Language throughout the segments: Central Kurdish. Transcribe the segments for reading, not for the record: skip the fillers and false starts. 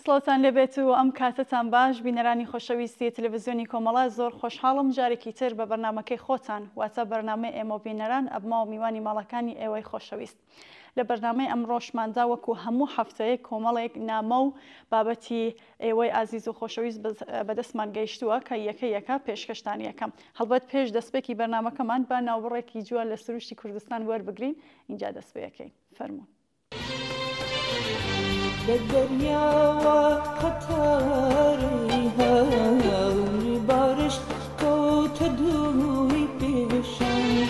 سڵاوتان لێبێت و ئەم کاتتان باش بینەرانی خۆشەویستی تەلەڤیزیۆنی کۆمەڵە زۆر خۆشحاڵم جارێکی تر بە بەرنامەکەی خۆتان واتە بەرنامەی ئێمە بینەران ئەبما و میوانی ماڵەکانی ئێوەی خۆشەویست. لە بەرنامەی ئەمڕۆشماندا وەکو هەموو هەفتەیە کۆمەڵێک نامە و بابەتی ئێوەی ئازیز و خۆشەویست بەدەستمان گەیشتووە کە یەکە پێشکەشتانی یەکەم. هەڵبەت پێش دەستپێکی بەرنامەکەمان با ناوبڕێکی جووە لە سروشتی کوردستان وەربگرین. اینجا دەستپێیەکەی فەرموون. للدنيا قطاري هاوري بارش كوت دوي بيشان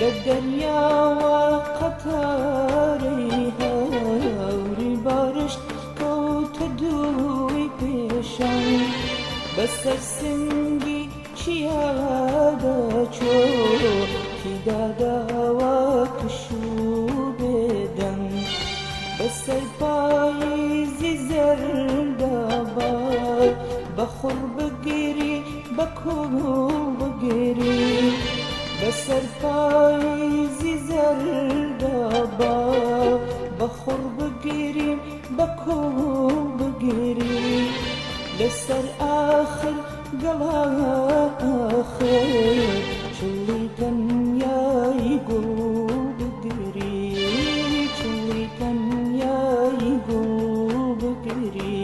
للدنيا قطاري هاوري بارش كوت دوي بيشان بس السنجي شيادا چو كدادا وكشو بدن بس الپاییزی زردابار بخور بگیری بکو بگیری بس الپاییزی زردابار بخور بگیری بکو بگیری لسر آخر قلا آخر چلی دنیای گل بگیری چلی دنیای گل بگیری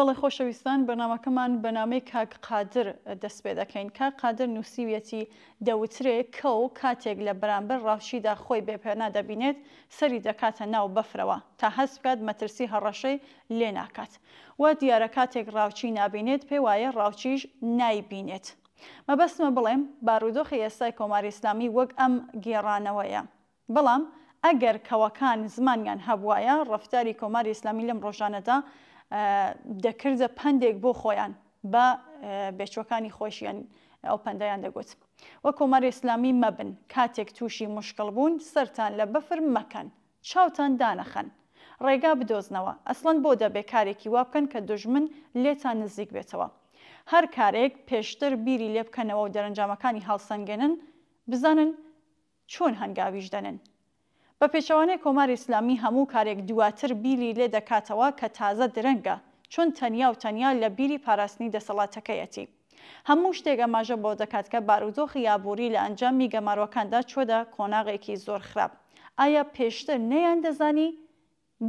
بەڵێ خۆشەویستان بەرنامەکەمان بەنامەی کاک قادر دەست پێ دەکەین. کاک قادر نووسیویەتی دەوترێت کە و کاتێک لە بەرامبەر ڕاوچیدا خۆی بێپێنا دەبینێت سەری دەکاتە ناو بەفرەوە تا هەست بکات مەترسی هەڕەشەی لێ ناکات و دیارە کاتێک ڕاوچی نابینێت پێی وایە ڕاوچیش نایبینێت. مەبەستمە بڵێم بارودۆخی ئێستای کۆماری ئیسلامی وەک ئەم گێڕانەوەیە، بەڵام ئەگەر کەوەکان زمانیان هەبوایە ڕەفتاری کۆماری ئیسلامی لەم ڕۆژانەدا دەکردە پندێک بۆ خۆیان بە بێچوەکانی خۆشیان ئەو پندەیان دەگوت وە کۆماری ئیسلامی مەبن کاتێک تووشی مشکڵ بوون سەرتان لە بەفر مەکەن چاوتان دانەخەن ڕێگا بدۆزنەوە ئەسڵەن بۆ دەبێ کارێکی وا بکەن کە دوژمن لێتان نزیک بێتەوە هەر کارێک پێشتر بیری لێ بکەنەوە و دەرەنجامەکانی هەڵسەنگێنن بزانن چۆن هەنگاویش دەنن. بە پێچەوانەی کۆماری ئیسلامی هەموو کارێک دواتر بیری لێ دەکاتەوە کە تازە درەنگە چۆن تەنیا و تەنیا لە بیری پاراستنی دەسەڵاتەکەیەتی. هەموو شتێک ئەماژە بۆ دەکات کە بارودۆخی یابووری لە ئەنجامی گەماڕۆکاندا چۆدە کۆناغێکی زۆر خراپ. ئایا پێشتر نەیان دەزانی؟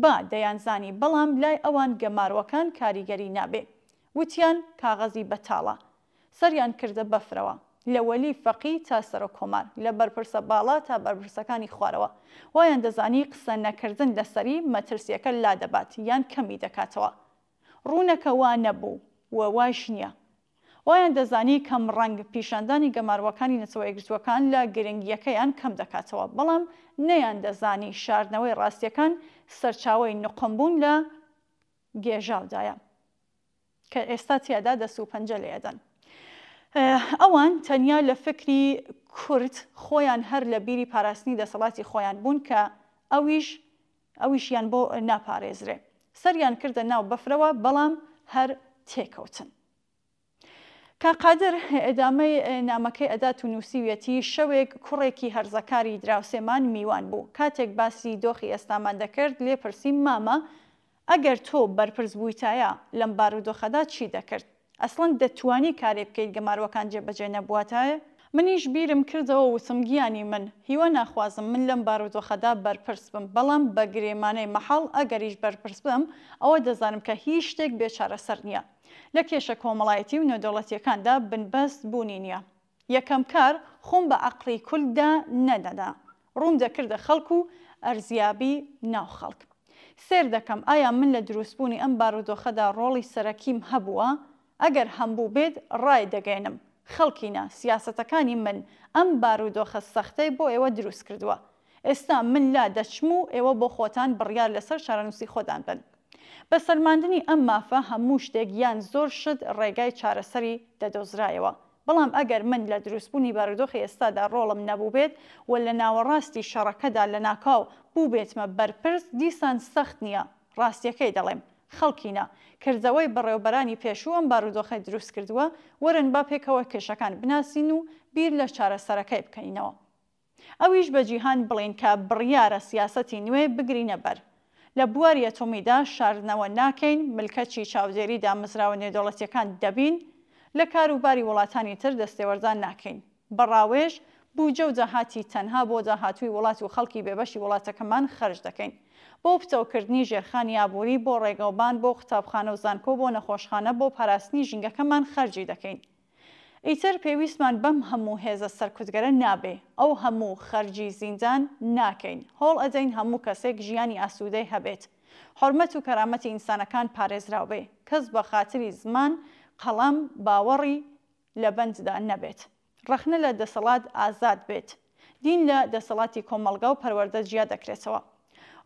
با دەیانزانی بەڵام لای ئەوان گەماڕۆکان کاریگەری نابێ. وتیان کاغەزی بەتاڵە سەریان کردە بەفرەوە لە وەلی فەقی تا سەرۆ کۆمار لە بەرپرسە باڵا تا بەرپرسەکانی خوارەوە وایان دەزانی قسە نەکردن لەسەری مەترسیەکە لا دەبات یان کەمی دەکاتەوە ڕوونەکە وا نەبوو و واش نییە. وایان دەزانی کەم ڕەنگ پیشاندانی گەماروەکانی نەتەوە یەکگرتووەکان لە گرنگیەکەیان کەم دەکاتەوە، بەڵام نەیان دەزانی شاردنەوەی ڕاستیەکان سەرچاوەی نقمبوون لە گێژاودایە کە ئێستا تیادا دەست و پەنجە لێدەن. ئەوان تەنیا لە فکری کورد خۆیان هەر لە بیری پاراستنی دەسەڵاتی خۆیان بوون کە ئەویشیان بۆ ناپارێزرێ. سەریان کردە ناو بەفرەوە بەڵام هەر تێکەوتن. کاقادر ئەدامەی نامەکەی ئەدات و نووسیویەتی شەوێک کوڕێکی هەرزەکاری دراوسێمان میوان بوو. کاتێک باسی دۆخی ئێستامان دەکرد لێ پرسیم مامە ئەگەر تۆ بەرپرس بوویتایە لەم بارودۆخەدا چی دەکرد؟ ئەسڵەن دەتوانی کارێ بکەیت گەماروەکان جێبەجێ نەبوواتایە؟ منیش بیرم کردەوە وتم گیانی من هیوە ناخوازم من لەم بارودۆخەدا بەرپرس بم، بەڵام بە گرێمانەی مەحاڵ ئەگەریش بەرپرس بم ئەوە دەزانم کە هیچ شتێک بێچارەسەر نییە. لە کێشە کۆمەڵایەتی و نێودەوڵەتیەکاندا بنبەست بوونی نییە. یەکەم کار خۆم بە عەقڵی کولدا نەدەدا، ڕوون دەکردە خەڵک و ئەرزیابی ناو خەڵک. سێر دەکەم ئایا من لە دروستبوونی ئەم بارودۆخەدا ڕۆڵی سەرەکیم هەبووە؟ ئەگەر هەمبوو بێت ڕای دەگەێنم خەڵکینە سیاسەتەکانی من ئەم بارودۆخە سەختەی بۆ ئێوە دروست کردووە. ئێستا من لا دەچم و ئێوە بۆ خۆتان بڕیار لەسەر چارەنووسی خۆتان بن. بە سەرماندنی ئەم مافە هەموو شتێک یان زۆر شت ڕێگای چارەسەری دەدۆزرایەوە. بەڵام ئەگەر من لە دروستبوونی بارودۆخی ئێستادا ڕۆڵم نەبوو بێت و لە ناوەڕاستی شەڕەکەدا لە ناکاو بوو بێتمە بەرپرس دیسان سەخت نییە. ڕاستیەکەی دەڵێم خەڵکینە کردەوەی بەڕێوەبەرانی پێشوو ئەم بارودۆخەی دروست کردووە، وەرن با پێکەوە کێشەکان بناسین و بیر لە چارەسەرەکەی بکەینەوە. ئەویش بە جیهان بڵێن کە بڕیارە سیاسەتی نوێ بگرینە بەر. لە بواری ئەتۆمیدا شاردنەوە ناکەین، ملکەتی چاودێری دامەزراوە نێودەوڵەتیەکان دەبین، لە کاروباری وڵاتانی تر دەستێوەردان ناکەین. بەڕاوێژ بوجە و داهاتی تەنها بۆ داهاتووی وڵات و خەڵکی بێبەشی وڵاتەکەمان خەرج دەکەین. بۆ پتەوکردنی ژێرخانی ئابووری، بۆ ڕێگەوبان، بۆ قوتابخانە و زانکۆ، بۆ نەخۆشخانە، بۆ پاراستنی ژینگەکەمان خەرجی دەکەین. ئیتر پێویستمان بەم هەموو هێزە سەرکوتگەرە نابێ، ئەو هەموو خەرجی زیندان ناکەین. هەوڵ ئەدەین هەموو کەسێک ژیانی ئاسوودەی هەبێت، حورمەت و کەرامەتی ئینسانەکان پارێزراو بێ، کەس بە خاتری زمان قەڵەم باوەڕی لە بەنددا نەبێت، ڕەخنە لە دەسەڵات ئازاد بێت، دین لە دەسەڵاتی کۆمەڵگا و پەروەردە جیا دەکرێتەوە،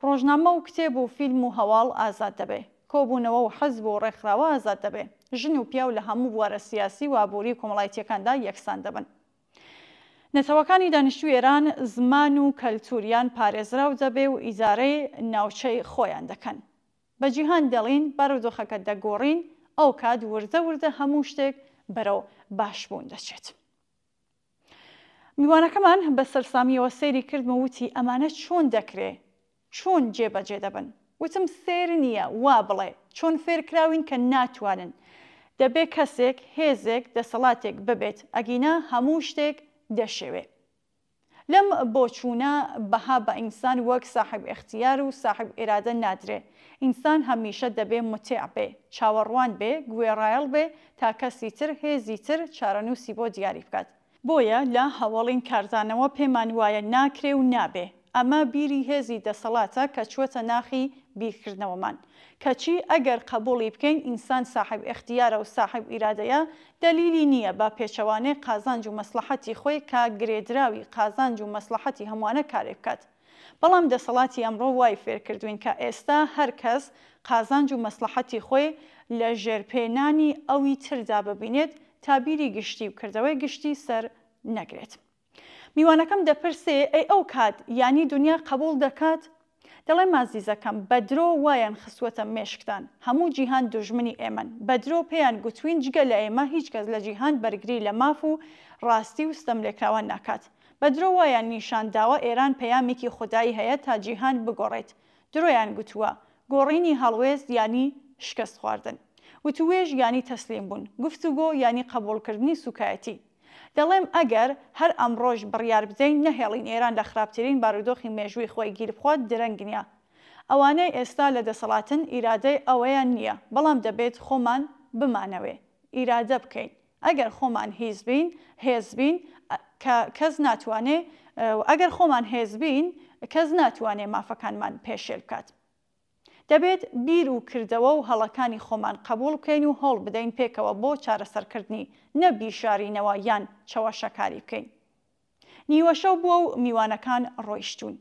ڕۆژنامە و کتێب و فیلم و هەواڵ ئازاد دەبێ، کۆبوونەوە و حەزب و ڕێکخراوە ئازاد دەبێ، ژن و پیا و لە هەموو بوارە سیاسی و ئابووری کۆمەڵایەتیەکاندا یەکسان دەبن. نەتەوەکانی دانیشتووی ئێران زمان و کەلتوریان پارێزراو دەبێ و ئیزارەی ناوچەی خۆیان دەکەن. بە جیهان دەڵین بارودۆخەکە دەگۆڕین، ئەو کات وردە وردە هەموو شتێک بەرەو باشبوون دەچێت. میوانەکەمان بە سەرسامیەوە سەیری کردمە وتی ئەمانە چۆن دەکرێ؟ چۆن جێبەجێ دەبن؟ وتم سێر نییە وا بڵێ چۆن فێرکراوین کە ناتوانن. دەبێ کەسێک هێزێک دەسەڵاتێک ببێت، ئەگینا هەموو شتێک دەشێوێ. لەم بۆچوونە بەها بە ئینسان وەک ساحب اختیار و ساحب ئێرادە نادرێ. ئینسان هەمیشە دەبێ متێع بێ، چاوەڕوان بێ، گوێڕایەڵ بێ تا کەسی تر هێزی تر چارەنووسی بۆ دیاری بکات. بۆیە لە هەوڵین کاردانەوە پێمان وایە ناکرێ و نابێ. ئەمە بیری هێزی دەسەڵاتە کە چوەتە ناخی بیرکردنەوەمان. کەچی ئەگەر قبوڵی بکەین ئینسان ساحب اختیارە و ساحب ئیرادەیە، دەلیلی نییە بە پێچەوانەی قازانج و مەسلحەتی خۆی کە گرێدراوی قازانج و مەسلحەتی هەمووانە کارێ بکات. بەڵام دەسەڵاتی ئەمڕۆ وای فێرکردوین کە ئێستا هەر کەس قازانج و مەسلحەتی خۆی لە ژێرپێنانی ئەوی تردا ببینێت تا بیری گشتی و کردەوەی گشتی سەر نەگرێت. میوانەکەم دەپرسێ ئەی ئەو کات یانی دنیا قبول دەکات؟ دەڵێ مازیزەکەم بە درۆ وایان خستوەتە مێشکتان، هەموو جیهان دوژمنی ئێمەن، بە درۆ پێیان گوتوین جگە لە ئێمە هیچ کەس لە جیهان بەرگری لە ماف و ڕاستی و ستەملێکراوە ناکات. بە درۆ وایان نیشانداوە ئێران پەیامێکی خودایی هەیە تا جیهان بگۆڕێت. درۆیان گوتووە گۆڕینی هەڵوێز ینی شکست خواردن، وتوێژ ینی تەسلیم بوون، گفتوگۆ ینی قبولکردنی سوکایەتی. دەڵێم ئەگەر هەر ئەمڕۆژ بڕیار بدەین نەهێڵین ئێران لە خراپترین بارودۆخی مێژووی خۆی گیر بخوات درەنگ نییە. ئەوانەی ئێستا لە دەسەڵاتن ئیرادەی ئەوەیان نییە، بەڵام دەبێت خۆمان بمانەوێ، ئیرادە بکەین. ئەگەر خۆمان هێزبین کەس ناتوانێ، ئەگەر خۆمان هێزبین کەس ناتوانێ مافەکانمان پێشێل بکات. دەبێت بیر و کردەوە و هەڵەکانی خۆمان قبول بکەین و هەڵ بدەین پێکەوە بۆ چارەسەرکردنی نە بیشارینەوە یان چەوەشەکاری بکەین. نیوەشەو بووە و میوانەکان ڕۆیشتوون.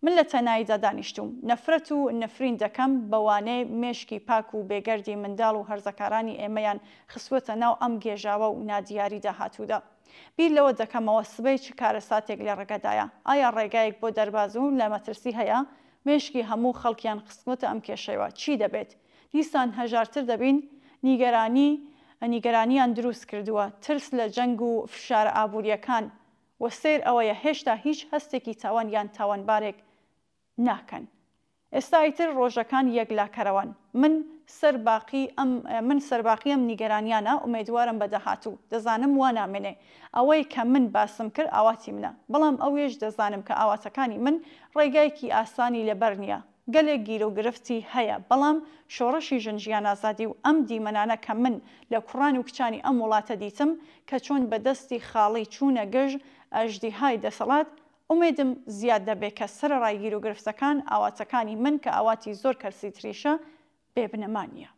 من لە تەناییدا دانیشتوم نەفرەت و نەفرین دەکەم بەوانەی مێشکی پاک و بێگەردی منداڵ و هەرزەکارانی ئێمەیان خسوەتە ناو ئەم گێژاوە و نادیاری داهاتوودا. بیر لەوە دەکەمەوە سبەی چ کارەساتێک لە ڕێگەدایە. ئایا ڕێگایەک بۆ دەربازوون لە مەترسی هەیە؟ مێشکی هەموو خەڵکیان خستوەتە ئەم کێشەوە چی دەبێت؟ دیسان هەژارتر دەبین، نیگەرانیان دروست کردووە، ترس لە جەنگ و فشارە ئابوووریەکان و سیر ئەوەیە هێشتا هیچ هەستێکی تاوان یان تاوانبارێک ناکەن. ئێستا ئیتر ڕۆژەکان یەکلاکەرەوەن. من سەرباقی ئەم نیگەرانیانە ئومێدوارم بە داهاتوو. دەزانم وا نامێنێ. ئەوەی کە من باسم کرد ئاواتی منە. بەڵام ئەوێش دەزانم کە ئاواتەکانی من ڕێگایەکی ئاسانی لەبەر نییە. گەلێک گیر و گرفتی هەیە، بەڵام شۆڕەشی ژنجیان ئازادی و ئەم دیمەنانە کە من لە کوڕان و کچانی ئەم وڵاتە دیتم کە چۆن بەدەستی خاڵی چوونە گەژ ئەژدیهای دەسەڵات، ئومێدم زیاد دەبێت کە سەرەڕای گیر و گرفتەکان ئاواتەکانی من کە ئاواتی زۆر کەسی تریشە بێبنەمانیە.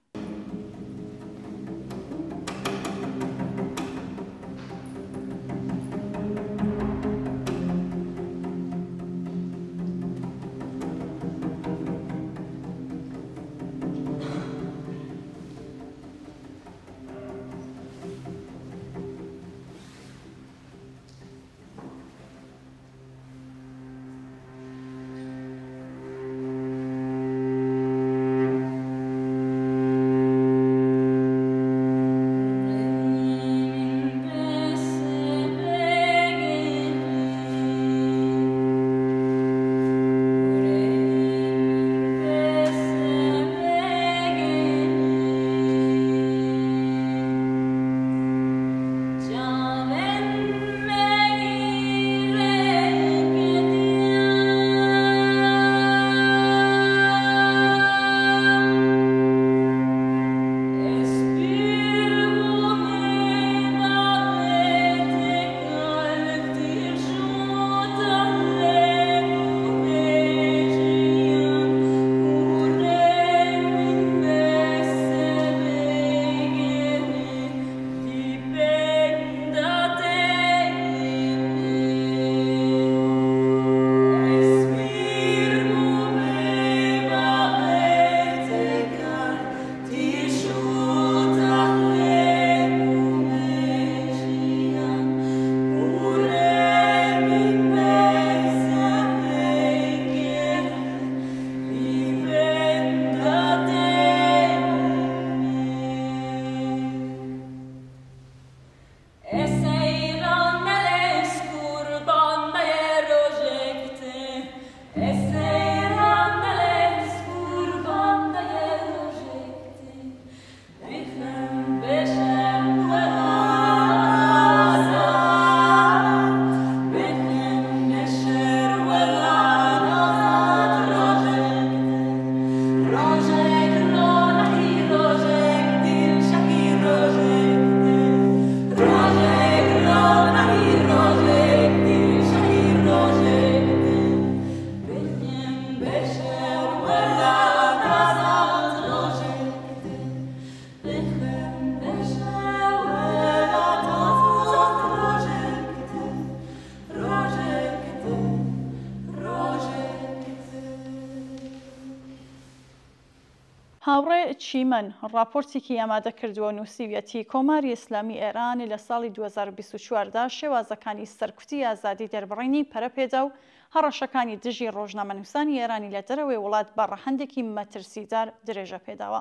هاوڕێ چیمەن ڕاپۆرتێکی ئامادە کردووە نووسیویەتی کۆماری ئیسلامی ئێران لە ساڵی 2024دا شێوازەکانی سەرکوتی ئازادی دەربڕینی پەرەپێدا و هەڕەشەکانی دژی ڕۆژنامەنووسانی ئێرانی لە دەرەوەی وڵات بە ڕەهەندێکی مەترسیدار درێژە پێداوە.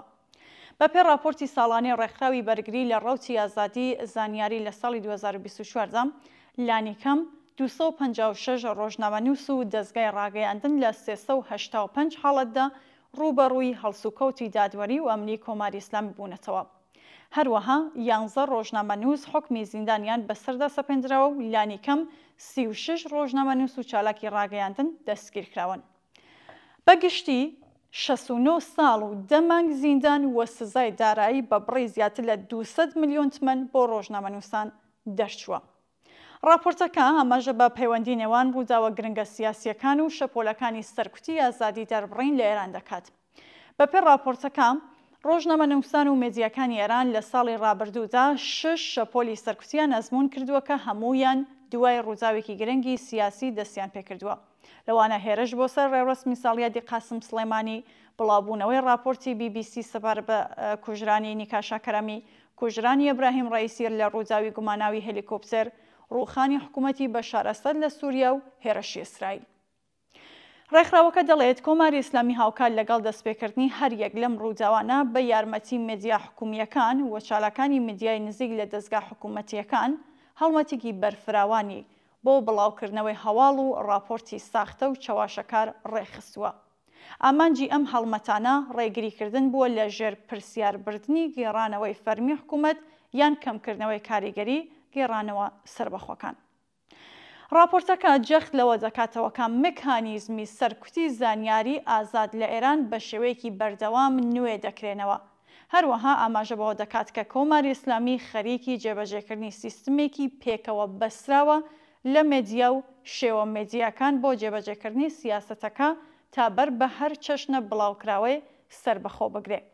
بەپێ راپۆرتی ساڵانەی ڕێکخراوی بەرگری لە ڕەوتی ئازادی زانیاری لە ساڵی 2024دا لانیکەم 256 ڕۆژنامەنووس و دەستگای ڕاگەیاندن لە 385 حاڵەتدا ڕوبەڕووی هەڵسوکەوتی دادوەری و ئەمنی کۆماری ئیسلامی بوونەتەوە. هەروەها 11 ڕۆژنامەنووس حکمی زیندانیان بەسەردا سەپێنراوە و لانیکەم 36 ڕۆژنامەنووس و چالاکی ڕاگەیاندن دەستگیرکراون. بەگشتی 69 ساڵ و 10 مانگ زیندان و سزای دارایی بە بڕی زیاتر لە 200 میلیۆن تمەن بۆ ڕۆژنامەنووسان دەرچووە. راپۆرتەکە ئەمەژە بە پەیوەندی نێوان ڕووداوە گرنگە سیاسیەکان و شەپۆلەکانی سەرکوتی ئازادی دەربڕین لە ئێران دەکات. بەپێی راپۆرتەکە ڕۆژنامەنووسان و مێدیاکانی ئێران لە ساڵی ڕابردوودا 6 شەپۆلی سەرکوتیان ئەزمون کردووە کە هەموویان دوای ڕووداوێکی گرنگی سیاسی دەستیان پێکردووە. لەوانە هێرش بۆ سەر ڕێوەسمی ساڵیادی قاسم سلێمانی، بڵاوبوونەوەی راپۆرتی BBC سەبار بە کوژرانی نیکا شاکەرەمی، کوژرانی ئەبراهیم ڕەئیسی لە ڕووداوی گوماناوی هەلیکۆپتەر، ڕووخانی حکوومەتی بەشار ئەسەد لە سووریا و هێرشی ئیسرائیل. ڕێکخراوەکە دەڵێت کۆماری ئیسلامی هاوکار لەگەڵ دەستپێکردنی هەریەک لەم ڕووداوانە بە یارمەتی مێدیا حکوومیەکان و چالاکانی میدیای نزیک لە دەستگا حکوومەتیەکان هەڵمەتێکی بەرفراوانی بۆ بڵاوکردنەوەی هەواڵ و راپۆرتی ساختە و چەواشەکار ڕێخستووە. ئامانجی ئەم هەڵمەتانە ڕێگریکردن بووە لە ژێر پرسیاربردنی گێڕانەوەی فەرمی حکوومەت یان کەمکردنەوەی کاریگەری گێڕانەوە سربەخۆکان. راپۆرتەکە جەخت لەوە دەکاتەوە کە مکانیزمی سەرکوتی زانیاری ئازاد لە ئێران بە شێوەیەکی بەردەوام نوێ دەکرێنەوە. هەروەها ئاماژە بەوە دەکات کە کۆماری ئیسلامی خەریکی جێبەجێکردنی سیستمێکی پێکەوە بەسراوە لە مێدیا و شێوە مێدیاکان بۆ جێبەجێکردنی سیاسەتەکە تا بەر بە هەر چەشنە بڵاوکراوەی سربەخۆ بگرێت.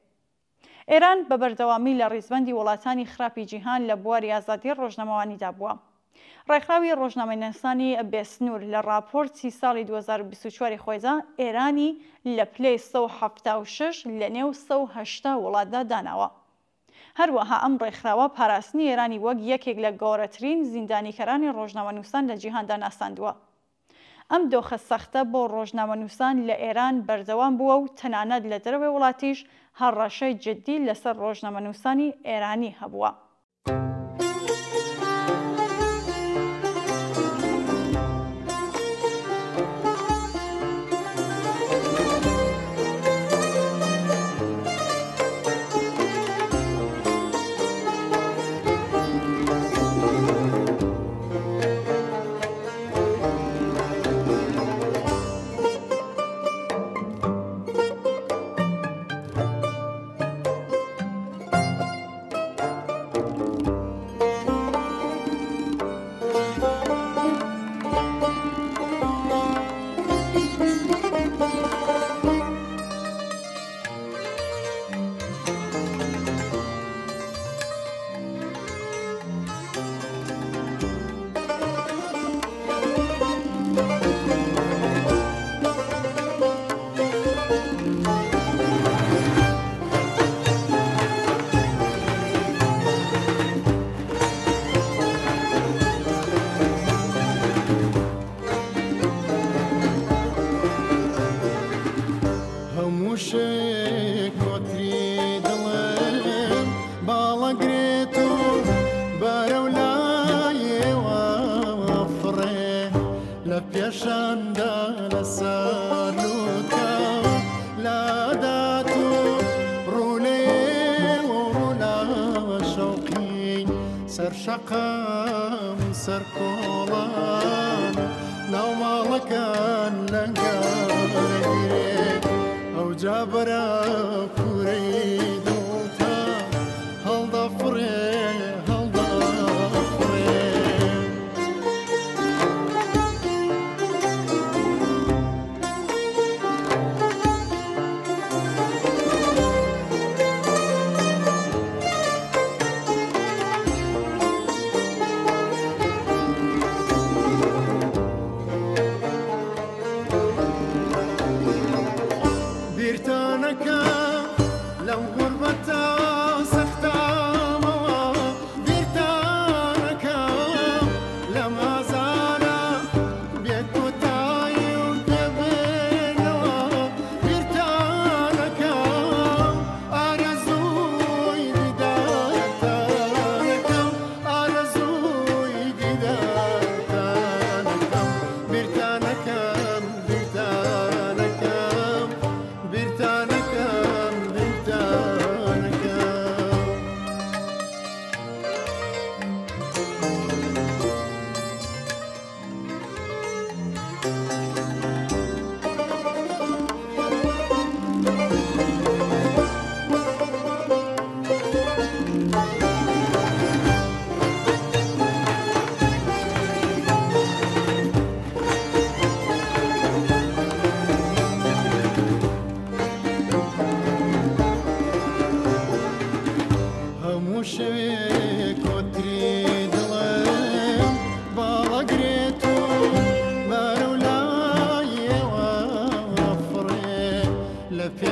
ئێران بە بەردەوامی لە ڕیزبەندی وڵاتانی خراپی جیهان لە بواری ئازادی ڕۆژنامەوانیدا بووە. ڕێکخراوی ڕۆژنامەنووسانی بێسنوور لە راپۆرتی ساڵی 2024 خۆیدا ئێرانی لە پلەی 176 لە نێو 180 وڵاتدا داناوە. هەروەها ئەم ڕێکخراوە پاراستنی ئێرانی وەک یەکێک لە گەورەترین زیندانیکەرانی ڕۆژنامەنووسان لە جیهاندا ناساندووە. ئەم دۆخە سەختە بۆ ڕۆژنامەنووسان لە ئێران بەردەوام بووە و تەنانەت لە دەرەوەی وڵاتیش هەڕەشەی جددی لەسەر ڕۆژنامەنووسانی ئێرانی هەبووە. سەرشەقام سەرکۆڵان ناوماڵەکان لەنگارەگرێ ئەو جابەرە کوورەی دڵتا هەڵدەفڕێ هەڵدەفڕێ بیرتانەکەم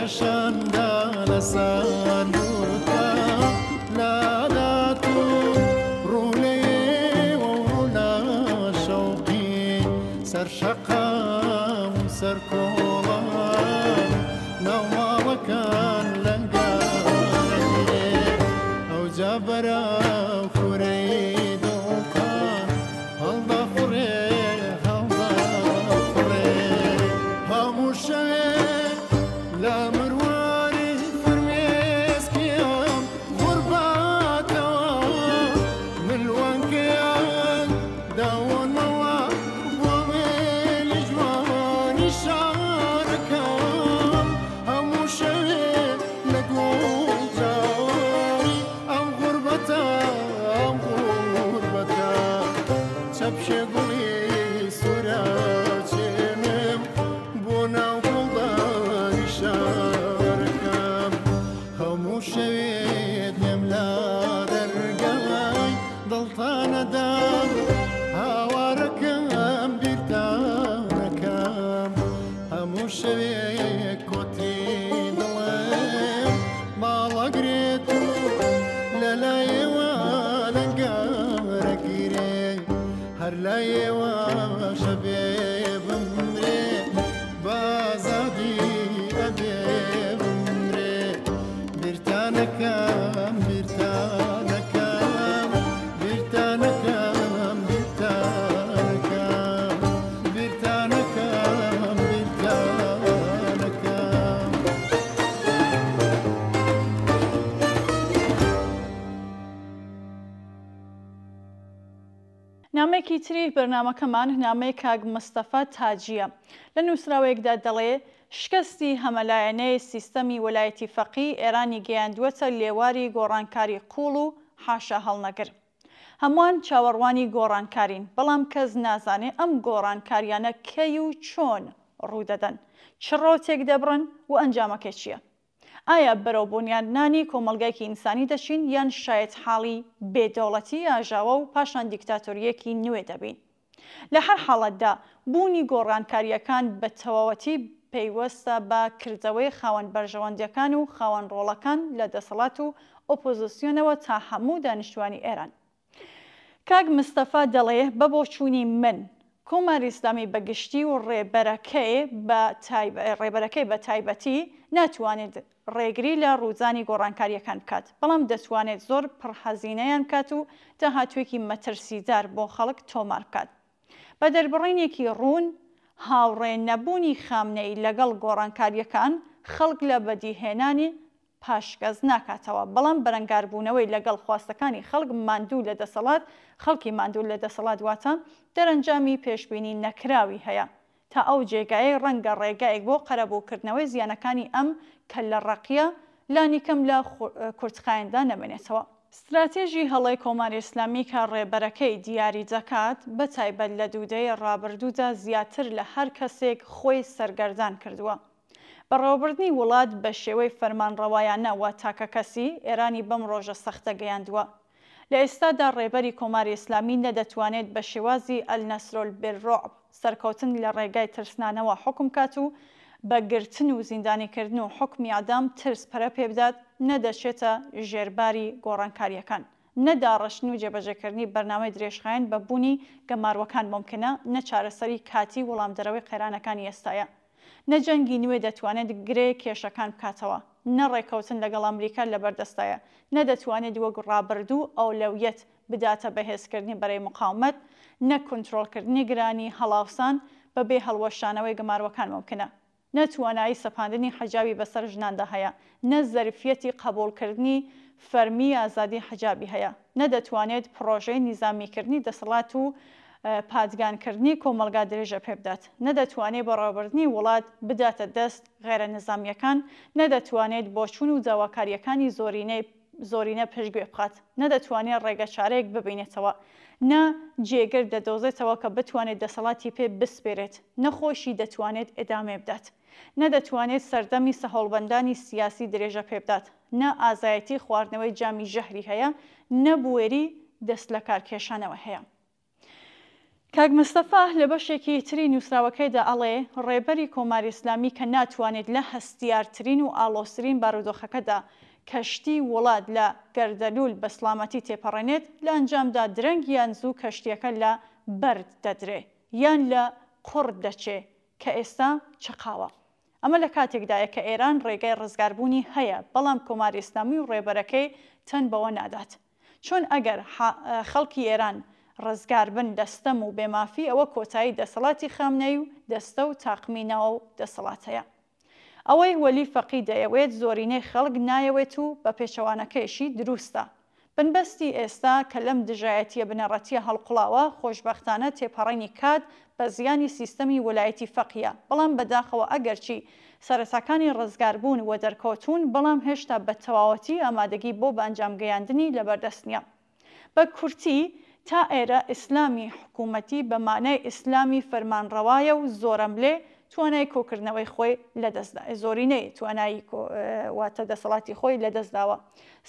کەشاندا لەسان دووتا لادات و ڕوولەیەوە و ڕوونا شەوقی سەرشەقام و سەرکۆڵان ناو ماڵەکان لەنگارێ ئەوجا بەراو فورەی دڵتان هەڵدا فڕێ هەڵدا فڕێ هەموو شەوێک لە مرواری فرمێسکیان غورباتەوە ملوانکەیان داوەنەوە بۆ مێلی جوانی شارەکەم هەموو شەوێک لە گوڵجاواری ئەم غوربەتە چەپشێ گوڵی سوراچێنم بۆ ناو گوڵدانی شارەکەم هەموو شەوێت لێم لا دەرگای دڵتانەدام هاوارەکەم بیرتانەکەم هەموو شەوێک کۆتی دڵێم ماڵەگرێت و لەلایەوە لەنگارەگیرێ هەر لایەوە شەبێ بمرێ بازادی ئەبێ بمرێ بیرتانەکەم بیرتانەکەم بیرتانەکەم بیرتانەکەم بیرتانەکەم بیرتانەکەم نامەیەکی تری بەرنامەکەمان نامەی کاک مستەفا تاجیە لە نووسراوەیەکدا دەڵێ شکستی هەمەلایەنەی سیستەمی وەلایەتی فەقی ئێرانی گەیاندووەتە لێواری گۆڕانکاری قوڵ و حاشا هەڵنەگر هەمووان چاوەڕوانی گۆڕانکارین بەڵام کەس نازانێ ئەم گۆڕانکاریانە کەی و چۆن ڕوودەدەن چ ڕۆتێک دەبڕن و ئەنجامەکەی چییە ئایا بەرەو بۆنیاندنانی کۆمەڵگایەکی ئینسانی دەچین یان شایەت حاڵی بێدەوڵەتی ئاژاوە و پاشان دیکتاتۆریەکی نوێ دەبین لە هەر حاڵەتدا بوونی گۆڕانکاریەکان بە تەواوەتی پەیوەستە بە کردەوەی خاوەن بەرژەوەندیەکان و خاوەن ڕۆڵەکان لە دەسەڵات و ئۆپۆزیسیۆنەوە تا هەموو دانیشتوانی ئێران کاک مستەفا دەڵێ بە بۆچوونی من کۆماری ئیسلامی بەگشتی و ڕێبەرەکەی بە تایبەتی ناتوانێت ڕێگری لە ڕووزانی گۆڕانکاریەکان بکات بەڵام دەتوانێت زۆر پڕحەزینەیان بکات و داهاتوێکی مەترسیدار بۆ خەڵک تۆمار بکات بە دەربڕینێکی ڕوون هاوڕێ نەبوونی خامنەی لەگەڵ گۆڕانکاریەکان خەڵک لە بەدیهێنانی پاشگەز ناکاتەوە بەڵام بەرەنگاربوونەوەی لەگەڵ خواستەکانی خەڵک ماندوو لە دەسەڵات خەڵکی ماندوو لە دەسەڵات واتە دەرەنجامی پێشبینی نەکراوی هەیە تا ئەو جێگایە ڕەنگە ڕێگایەک بۆ قەرەبووکردنەوەی زیانەکانی ئەم کە لە ڕەقیە لانیکەم لە کورتخایەندا نەمێنێتەوە استراتێژی هەڵەی کۆماری ئیسلامی کە ڕێبەرەکەی دیاری دەکات بە تایبەت لە دوودەی ڕابردوودا زیاتر لە هەر کەسێک خۆی سەرگەردان کردووە بەڕێوەبردنی وڵات بە شێوەی فەرمانڕەوایانە و تاکە کەسی ئێرانی بەم ڕۆژە سەختە گەیاندووە لە ئێستادا ڕێبەری کۆماری ئیسلامی نەدەتوانێت بە شێوازی ئەلنەسرۆل بالڕوعب سەرکەوتن لە ڕێگای ترسنانەوە حکم کات و بە گرتن و زیندانیکردن و حکمی ئادام ترس پەرە پێبدات نەدەچێتە ژێرباری گۆڕانکاریەکان نەداڕەشن و جێبەجێکردنی بەرنامەی درێژخایەن بە بوونی گەماروەکان ممکنە نەچارەسەری کاتی وەڵامدەرەوەی قەیرانەکانی ئێستایە نەجەنگی نوێ دەتوانێت گرێ کێشەکان بکاتەوە نەڕێکەوتن لەگەڵ ئەمریکا لەبەردەستایە نەدەتوانێت وەک ڕابردوو ئەولەویەت بداتە بەهێزکردنی بەرەی مقاومەت نە کۆنتڕۆڵکردنی گرانی هەڵاوسان بەبێ هەڵوەشانەوەی گەماروەکان ممکنە نەتوانایی سەپاندنی حەجابی بەسەر ژناندا هەیە نە زەرفیەتی قبولکردنی فەرمی ئازادی حەجابی هەیە نەدەتوانێت پرۆژەی نیزامیکردنی دەسەڵات و پادگانکردنی کۆمەلگا درێژە پێ بدات نەدەتوانێت بەڕێوەبردنی وڵات بداتە دەست غێرە نظامیەکان نەدەتوانێت بۆچوون و داواکاریەکانی زۆرینە پشتگوێ بخات نەدەتوانێت ڕێگە چارەیەک ببینێتەوە نە جێگر دەدۆزێتەوە کە بتوانێت دەسەڵاتی پێ بسپێرێت نەخۆشی دەتوانێت ئێدامێ بدات نەدەتوانێت سەردەمی سەهۆڵبەندانی سیاسی درێژە پێ بدات نە ئازایەتی خواردنەوەی جامی ژەهری هەیە نە بوێری دەست لە کارکێشانەوە هەیە کاک مستەفا لە بەشێکی تری نووسراوەکەیدا ئەڵێ ڕێبەری کۆماری ئیسلامی کە ناتوانێت لە هەستیارترین و ئالۆزترین بارودۆخەکەدا کەشتی وڵات لە گەردەلوول بە سڵامەتی تێپەڕێنێت لە ئەنجامدا درەنگ یان زوو کەشتیەکە لە بەرد دەدرێ یان لە قوڕ دەچێ کە ئێستا چقاوە. ئەمە لە کاتێکدایە کە ئێران ڕێگای ڕزگاربوونی هەیە بەڵام کۆماری ئیسلامی و ڕێبەرەکەی تەن بەوە نادات. چۆن ئەگەر خەڵکی ئێران ڕزگار بن دەستەم و بێمافی ئەوە کۆتایی دەسەڵاتی خامنەی و دەستە و تاقمینەوە و دەسەڵات هەیە. ئەوەی وەلی فەقی دەیەوێت زۆرینەی خەڵک نایەوێت و بە پێچەوانەکەیشی دروستە. بنبەستی ئێستا کە لەم دژایەتیە بنەڕەتیە هەڵقوڵاوە خۆشبەختانە تێپەڕێنی کات بە زیانی سیستەمی وەلایەتی فەقیە، بەڵام بەداخەوە ئەگەرچی سەرەتاکانی ڕزگاربوون و دەرکەوتون بەڵام هێشتا بە تەواوەتی ئامادەگی بۆ بە ئەنجامگەیاندنی لەبەردەست نییە. بە کورتی تا ئێرە ئیسلامی حکوومەتی بە مانای ئیسلامی فەرمانڕەوایە و زۆرەملێ توانای کۆکردنەوەی خۆی لەدەستدا زۆرینەی توانایی واتە دەسەڵاتی خۆی لەدەستداوە.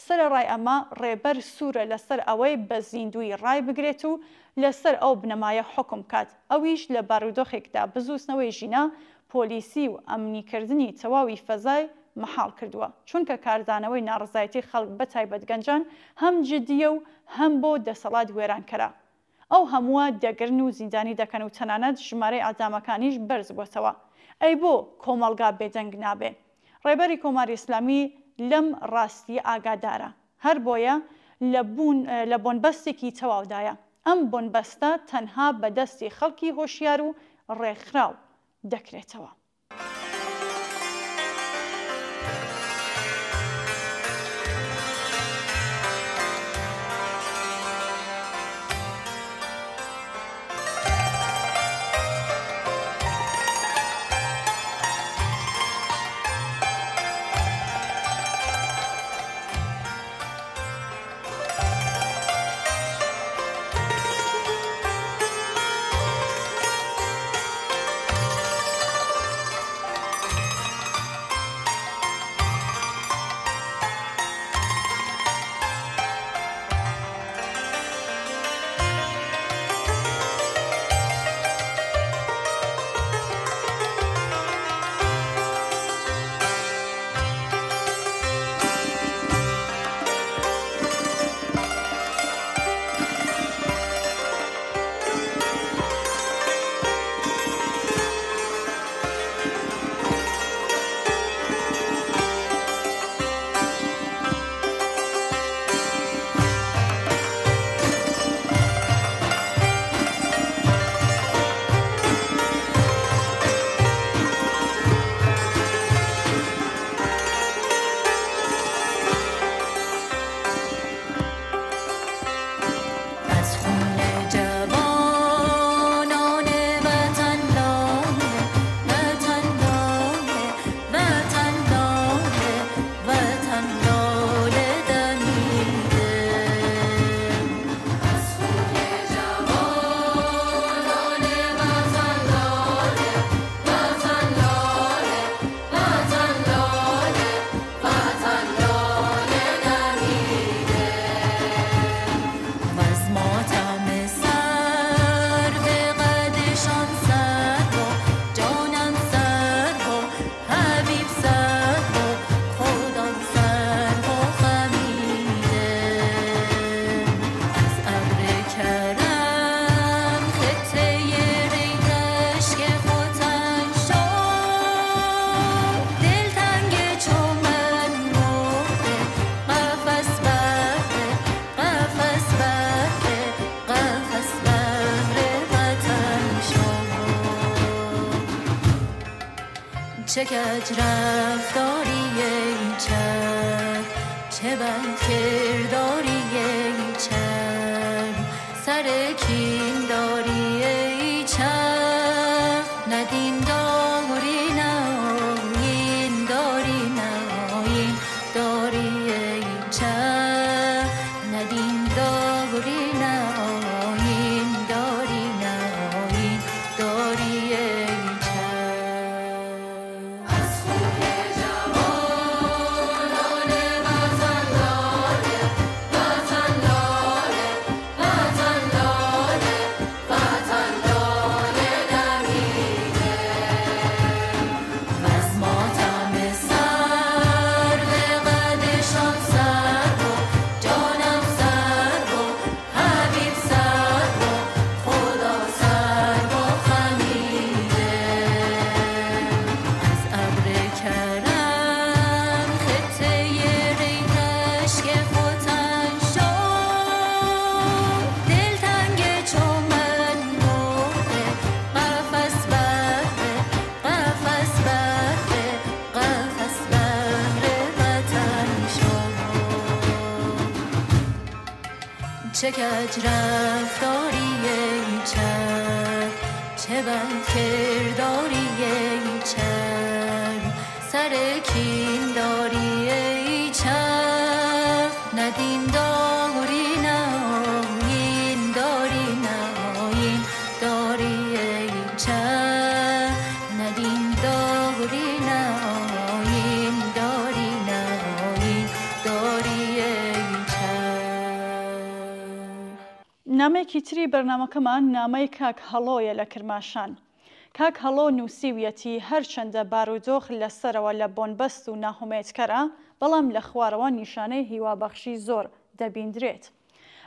سەرەڕای ئەمە ڕێبەر سوورە لەسەر ئەوەی بە زیندوی ڕای بگرێت و لەسەر ئەو بنەمایە حکم کات، ئەویش لە بارودۆخێکدا بزوستنەوەی ژینە پۆلیسی و ئەمنیکردنی تەواوی فەزای مەحاڵ کردووە، چونکە کاردانەوەی ناڕزایەتی خەڵک بە تایبەت گەنجان هەم جدیە و هەم بۆ دەسەڵات وێرانکەرە. ئەو هەمووە دەگرن و زیندانی دەکەن و تەنانەت ژمارەی ئادامەکانیش بەرز بۆتەوە. ئەی بۆ کۆمەڵگا بێدەنگ نابێ. ڕێبەری کۆماری ئیسلامی لەم ڕاستی ئاگادارە، هەر بۆیە لە بۆنبەستێکی تەواودایە. ئەم بۆنبەستە تەنها بەدەستی خەڵکی هۆشیار و ڕێکخراو دەکرێتەوە. چه کج رفتاری ای چرخ، چه بد کرداری ای چرخ، سر کین داری ای چرخ، نه دین داری نه آیین داری نه آیین داری ای چرخ، نه دین داری نه آیین داری نه آیین داری ای وطن لاله چه کج رفتاری ای چرخ، چه بد کرداری ای چرخ، سر کین داری ای چرخ، ندین داری نه این داری نه این داری ای چرخ، ندین داری نه این داری نه این داری ای چرخ. نامەیەکی تری بەرنامەکەمان نامەی کاک هەڵۆیە لە کرماشان. کاک هەڵۆ نووسیویەتی هەرچەندە بارودۆخ لەسەرەوە لە بۆنبەست و ناهومێتکەرە، بەڵام لە خوارەوە نیشانەی هیوابەخشی زۆر دەبیندرێت.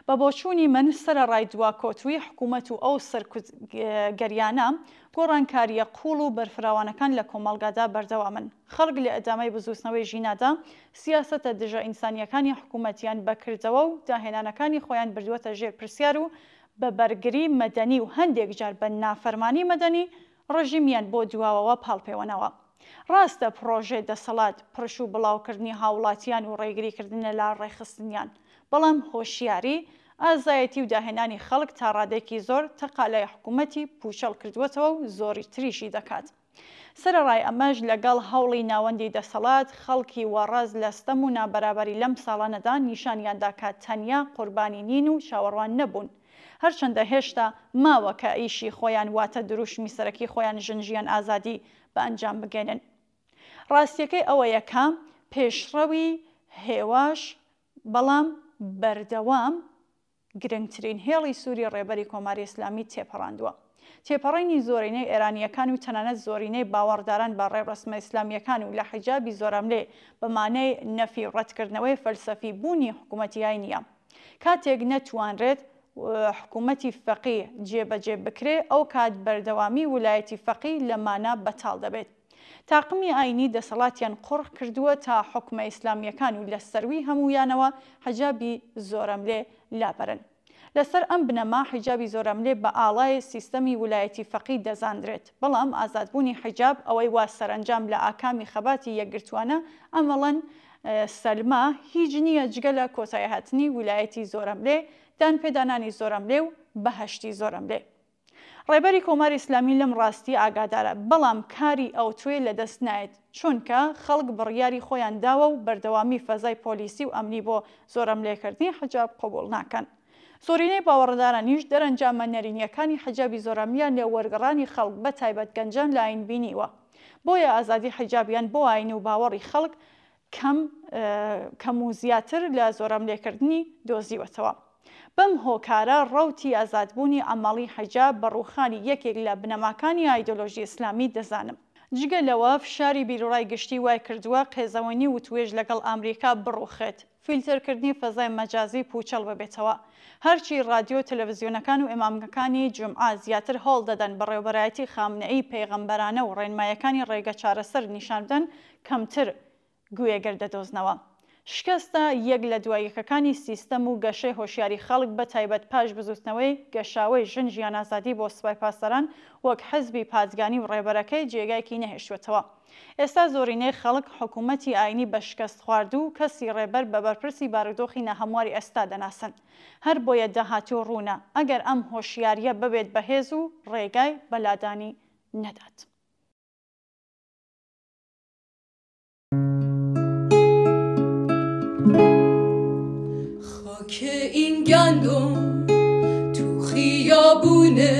بە بۆچوونی من سەرەڕای دواکۆتووی حکوومەت و ئەو سەرکوزگەریانە گۆڕانکاریە قوڵ و بەرفراوانەکان لە کۆمەڵگادا بەردەوامن. خەڵک لە ئەدامەی بزوستنەوەی ژینادا سیاسەتە دژە ئینسانیەکانی حکوومەتیان بەکردەوە و داهێنانەکانی خۆیان بردووەتە ژێر پرسیار و بە بەرگری مەدەنی و هەندێک جار بە نافەرمانی مەدەنی ڕژیمیان بۆ دواوەوە پاڵپەیوەنەوە. ڕاستە پرۆژێ دەسەڵات پڕش و بڵاوکردنی هاوڵاتیان و ڕێگریکردنە لا ڕێخستنیان، بەڵام هۆشیاری، ئازایەتی و داهێنانی خەڵک تا ڕادێکی زۆر تەقالای حکوومەتی پوچەڵ کردووەتەوە و زۆری تریشی دەکات. سەرەڕای ئەمەش لەگەڵ هەوڵی ناوەندی دەسەڵات خەڵکی وەڕەز لە ستەم و نابەرابەری لەم ساڵانەدا نیشانیاندا کات تەنیا قوربانی نین و چاوەڕوان نەبوون. هەرچەندە هێشتا ماوە کە ئیشی خۆیان واتە دروشمی سەرەکی خۆیان ژنجیان ئازادی بە ئەنجام بگەێنن. ڕاستیەکەی ئەوە یەکە پێشڕەوی هێواش بەڵام بەردەوام گرنگترین هێڵی سووری ڕێبەری کۆماری ئیسلامی تێپەڕاندووە. تێپەڕینی زۆرینەی ئێرانیەکان و تەنانەت زۆرینەی باوەڕداران بە ڕێڕەسمە ئیسلامیەکان و لە حیجابی زۆرەملێ بەمانەی نەفی ڕەتکردنەوەی فەلسەفی بوونی حکوومەتیایی نییە. کاتێک نەتوانرێت حکوومەتی فەقی جێبەجێ بکرێ، ئەو کات بەردەوامی ویلایەتی فەقی لەمانە بەتاڵ دەبێت. تاقمی ئاینی دەسەڵاتیان قوڕ کردووە تا حکومە ئیسلامیەکان و لە سەروی هەموویانەوە حیجابی زۆرەملێ لابەرن. لەسەر ئەم بنەما حیجابی زۆرەملێ بە ئاڵای سیستەمی ویلایەتی فەقی دەزاندرێت، بەڵام ئازادبوونی حیجاب ئەوەی وا سەرنجام لە ئاکامی خەباتی یەکگرتووانە ئەمەڵەن سەلما هیچ نییە جگە لە کۆتایی هاتنی ویلایەتی زۆرەملێ، دانپێدانانی زۆرەملێ و بەهەشتی زۆرەملێ. ڕێبەری کۆماری ئیسلامی لەم ڕاستی ئاگادارە، بەڵام کاری ئەو توێ لەدەست نایێت، چونکە خەڵک بڕیاری خۆیان داوە و بەردەوامی فەزای پۆلیسی و ئەمنی بۆ زۆرەملێکردنی حیجاب قبوڵ ناکەن. زۆرینەی باوەڕدارانیش دەرەنجامە نەرینیەکانی حیجابی زۆرەملیان لێ وەرگەڕانی خەڵک بە تایبەت گەنجان لە ئاین بینیوە. بۆیە ئازادی حیجابیان بۆ ئاین و باوەڕی خەڵک کەم و زیاتر لە زۆرەملێکردنی دۆزیوەتەوە. بەم هۆکارە ڕەوتی ئازادبوونی ئەمەڵی حیجاب بە ڕووخانی یەکێک لە بنەماکانی ئایدۆلۆژی ئیسلامی دەزانم. جگە لەوە فشاری بیرڕای گشتی وای کردووە قێزەوەنی و توێژ لەگەڵ ئامریکا بڕوخێت، فیلترکردنی فەزای مەجازی پوچەڵ ببێتەوە. هەرچی رادیۆ تەلەڤیزیۆنەکان و ئیمامەکانی جومعە زیاتر هەوڵ دەدەن بەڕێوەبەرایەتی خامنەئی پەیغەمبەرانە و ڕێنمایەکانی ڕێگە چارەسەر نیشان بدەن، کەمتر گوێگەر دەدۆزنەوە. شکستە یەک لە دواییەکەکانی سیستەم و گەشەی هۆشیاری خەڵک بە تایبەت پاش بزوستنەوەی گەشاوەی ژنجیان ئازادی بۆ سوپای پاسەران وەک حەزبی پادگانی و ڕێبەرەکەی جێگایکی نەهێشتوێتەوە. ئێستا زۆرینەی خەڵک حکوومەتی ئاینی بە شکست خواردو و کەسی ڕێبەر بە بەرپرسی بارودۆخی نەهەمواری ئێستا دەناسن. هەر بۆیە داهاتوو ڕوونە ئەگەر ئەم هۆشیاریە ببێت بەهێز و ڕێگای بەلادانی نەدات. که این گندم تو خیابونه،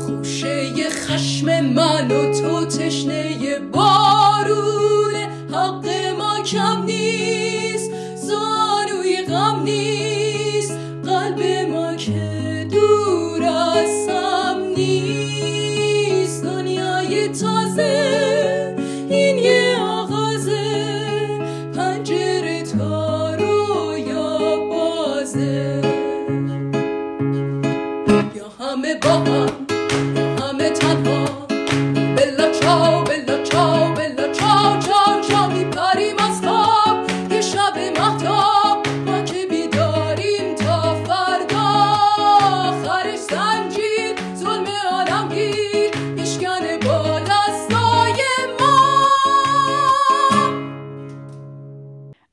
خوشه خشم من و تو تشنه بارونه. حق ما کم نیست، زانوی غم نیست، قلب ما که دور از هم نیست. دنیای تازه این یه آغازه، پنجره تا رویا بازه. یا همه با هم یا همه تنها، بلا چاو بلا چاو بلا چاو چاو چاو. میپریم از خواب یه شب مهتاب، ما که بیداریم تا فردا. آخرش زنجیر ظلم عالمگیر میشکنه با دستای ما.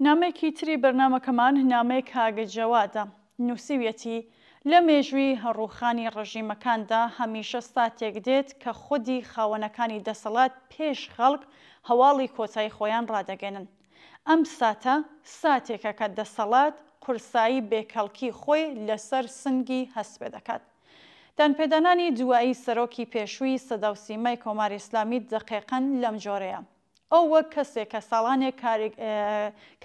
نامێکی تری بەرنامەکەمان نامەی کاگە جەوادە. نووسیویەتی لە مێژووی هەڕووخانی ڕژیمەکاندا هەمیشە ساتێک دێت کە خودی خاوەنەکانی دەسەڵات پێش خەڵک هەواڵی کۆتایی خۆیان ڕادەگەنن. ئەم ساتە ساتێکە کە دەسەڵات قورسایی بێکەڵکی خۆی لەسەر سنگی هەست پێ دەکات. دانپێدانانی دوایی سەرۆکی پێشووی سەدا و سیمای کۆماری ئیسلامی دقیقەن لەم جۆرەیە. ئەو وەک کەسێک کە ساڵانێک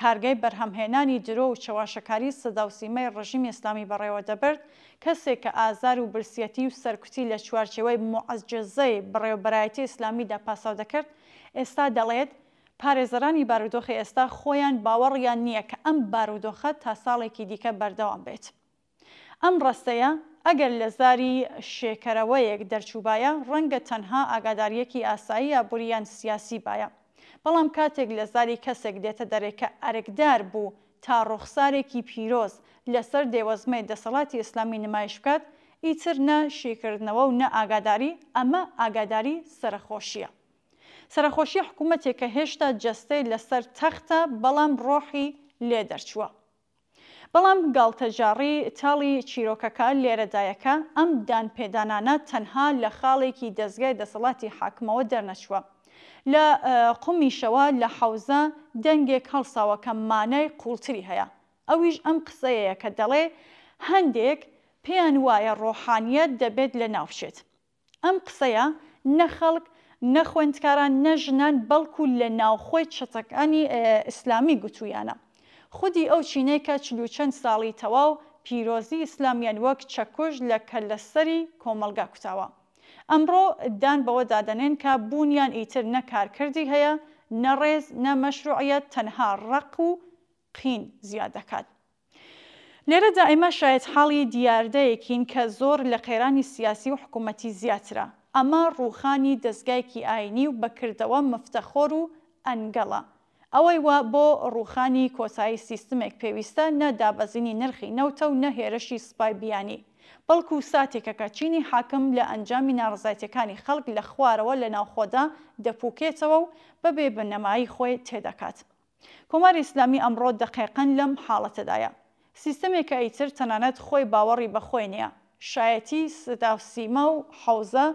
کارگەی بەرهەمهێنانی درۆ و چەواشەکاری سەدا و سیمای ڕژیمی ئیسلامی بەڕێوە دەبرد، کەسێک کە ئازار و برسیەتی و سەرکوتی لە چوارچێوەی موعەجزەی بەڕێوەبەرایەتی ئیسلامیدا پاساو دەکرد، ئێستا دەڵێت پارێزەرانی بارودۆخی ئێستا خۆیان باوەڕیان نییە کە ئەم بارودۆخە تا ساڵێکی دیکە بەردەوام بێت. ئەم ڕستەیە ئەگەر لە زاری شێکەرەوەیەک دەرچووبایە ڕەنگە تەنها ئاگاداریەکی ئاسایی یا بوریان سیاسی باە. بەڵام کاتێک لە زاری کەسێک دێتە دەرێ کە ئەرکدار بوو تا ڕوخسارێکی پیرۆز لەسەر دێوەزمەی دەسەڵاتی ئیسلامی نمایش بکات، ئیتر نە شێکردنەوە و نە ئاگاداری، ئەمە ئاگاداری سەرخۆشیە. سەرخۆشی حکوومەتێک کە هێشتا جەستەی لەسەر تەختە بەڵام ڕۆحی لێ دەرچووە. بەڵام گاڵتەجاڕی تاڵی چیرۆکەکە لێرەدایەکە ئەم دانپێدانانە تەنها لە خاڵێکی دەستگای دەسەڵاتی حاکمەوە دەرنەچووە. لە قومیشەوە لە حەوزە دەنگێک هەڵساوە کە مانای قوڵتری هەیە. ئەویش ئەم قسەیەیە کە دەڵێ هەندێک پێیان وایە ڕۆحانیەت دەبێت لە ناوچێت. ئەم قسەیە نە خەڵک نە خوێندکاران نە ژنان بەڵکو لە ناوخۆی چەتەکانی ئیسلامی گوتوویانە. خودی ئەو چینەی کە 40 ساڵی تەواو پیرۆزی ئیسلامیان وەک چەکۆش لە کەلەسەری کۆمەلگا کوتاوە. ئەمڕۆ دان بەوە دادەنێن کە بوونیان ئیتر نە کارکردی هەیە، نە ڕێز نە مەشروعیەت، تەنها ڕق و قین زیاد دەکات. لێرەدا ئێمە شاید حاڵی دیاردەیەکین کە زۆر لە قێرانی سیاسی و حکوومەتی زیاترە. ئەمە ڕووخانی دەستگایکی ئاینی و بەکردەوە مفتەخۆر و ئەنگەڵە. ئەوەی وە بۆ ڕووخانی کۆتایی سیستمێک پێویستە نە دابەزینی نرخی نەوتە و نە هێرشی سوپای بیانی، بەڵکو ساتێکە کە چینی حاکم لە ئەنجامی ناڕزایەتەکانی خەڵک لە خوارەوە لە ناوخۆدا دەپووکێتەوە و بەبێ بنەمایی خۆی تێدەکات. کۆماری ئیسلامی ئەمڕۆ دقیقەن لەم حاڵەتەدایە. سیستمێکە ئیتر تەنانەت خۆی باوەڕی بەخۆی نییە. شایەتی سەدا و سیما و حەوزە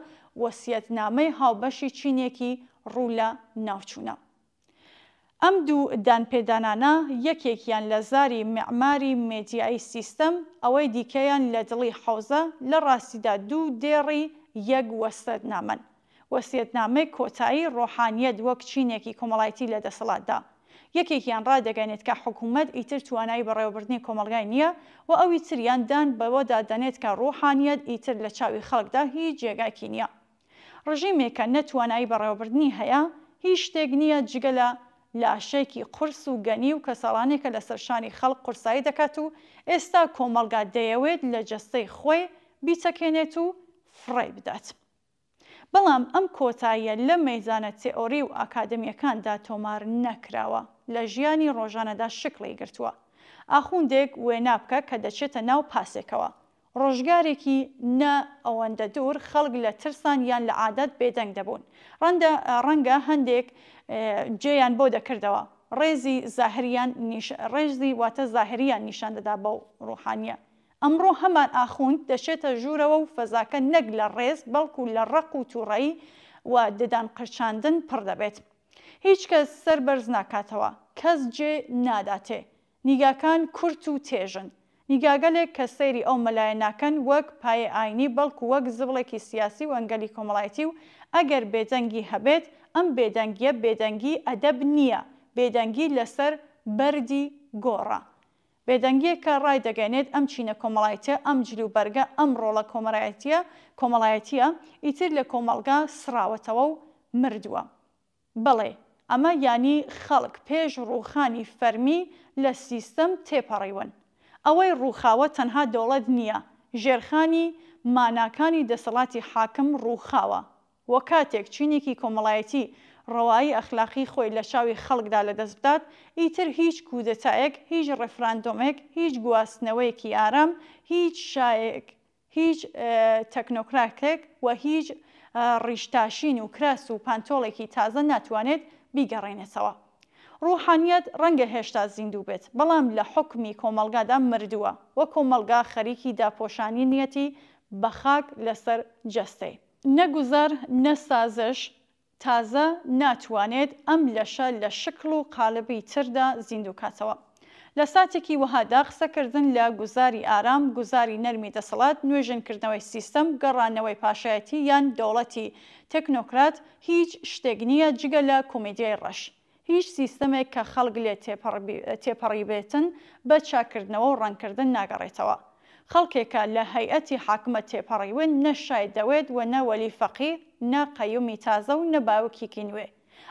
وەسیەتنامەی هاوبەشی چینێکی ڕوو لە ناوچوونە. ئەم دوو دانپێدانانە یەکێکیان لە زاری معماری مێدیایی سیستەم، ئەوەی دیکەیان لە دڵی حەوزە لە ڕاستیدا دوو دێڕی یەک وەسیەتنامەن. وەسیەتنامەی کۆتایی ڕۆحانیەت وەک چینێکی کۆمەڵایەتی لە دەسەڵاتدا. یەکێکیان ڕادەگەنێت کە حکوومەت ئیتر توانایی بەڕێوەبردنی کۆمەلگای نییە و ئەوی تریان دان بەوە دادەنێت کە ڕۆحانیەت ئیتر لە چاوی خەڵکدا هیچ جێگاکی نییە. ڕژیمێکە نەتوانایی بەڕێوەبردنی هەیە هیچ شتێک نییە جگە لە لاشێکی قورس و گەنی و کە ساڵانێکە لەسەر شانی خەڵک قورسایی دەکات و ئێستا کۆمەلگا دەیەوێت لە جەستەی خۆی بیچەکێنێت و فڕێ بدات. بەڵام ئەم کۆتاییە لە مەیزانە تێئۆری و ئاکادمیەکاندا تۆمار نەکراوە، لە ژیانی ڕۆژانەدا شکڵی گرتووە. ئاخوندێک وێنا بکە کە دەچێتە ناو پاسێکەوە. ڕۆژگارێکی نە ئەوەندە دوور خەڵک لە ترسان یان لە عادەت بێدەنگ دەبوون. ڕەنگە هەندێک جێیان بۆ دەکردەوە. ڕێزی واتە زاهریان نیشان دەدا بەو ڕوحانیە. ئەمڕۆ هەمان ئاخوند دەچێتە ژوورەوە و فەزاکە نەک لە ڕێز بەڵکو لە ڕق و تووڕەیی و ددان قرچاندن پڕ دەبێت. هیچ کەس سەر بەرز ناکاتەوە، کەس جێ ناداتێ. نیگاکان کورت و تێژن. نیگاگەلێک کە سەیری ئەو مەلایە ناکەن وەک پایە ئاینی بەڵکو وەک زبڵێکی سیاسی و ئەنگەلی کۆمەڵایەتی و ئەگەر بێدەنگی هەبێت ئەم بێدەنگیە بێدەنگی ئەدەب نییە، بێدەنگی لەسەر بەردی گۆڕە. بێدەنگیە کە ڕای دەگەنێت ئەم چینە کۆمەڵایەتیە، ئەم جلو بەرگە، ئەم ڕۆڵە کۆمەڵایەتیە ئیتر لە کۆمەڵگا سراوەتەوە و مردووە. بەڵێ ئەمە ینی خەڵک پێش ڕووخانی فەرمی لە سیستەم تێپەڕیون. ئەوەی ڕووخاوە تەنها دەوڵەت نییە، ژێرخانی ماناکانی دەسەڵاتی حاکم ڕووخاوە. وە کاتێک چینێکی کۆمەڵایەتی ڕەوایی ئەخلاقی خۆی لە چاوی خەڵکدا لەدەست بدات، ئیتر هیچ کودەتایەک، هیچ ڕێفراندۆمێک، هیچ گواستنەوەیەکی ئارام، هیچ شایەک، هیچ تەکنۆکراتێک و هیچ ڕیشتاشین و کراس و پانتۆڵێکی تازە ناتوانێت بیگەڕێنێتەوە. ڕوحانیەت ڕەنگە هێشتا زیندوو بێت بەڵام لە حکمی کۆمەڵگادا مردووە وە کۆمەڵگا خەریکی داپۆشانی نیەتی بە خاک لەسەر جەستەی نەگوزار نەسازش تازە ناتوانێت ئەم لەشە لە شکل و قالبی تردا زیندوو کاتەوە لە ساتێکی وەهادا قسەکردن لە گوزاری ئارام گوزاری نەرمی دەسەڵات نوێژنکردنەوەی سیستەم گەڕانەوەی پاشایەتی یان دەوڵەتی تەکنۆکرات هیچ شتێک نییە جگە لە کۆمێدیای ڕەش هیچ سیستەمێک کە خەڵک لێ تێپەڕی بێتن بە چاکردنەوە و ڕەنکردن ناگەڕێتەوە خەڵکێکە لە هەیئەتی حاکمە تێپەڕیون نەشای دەوێت و نەوەلی فەقیر نە قەیومی تازە و نەباوکیکی نوێ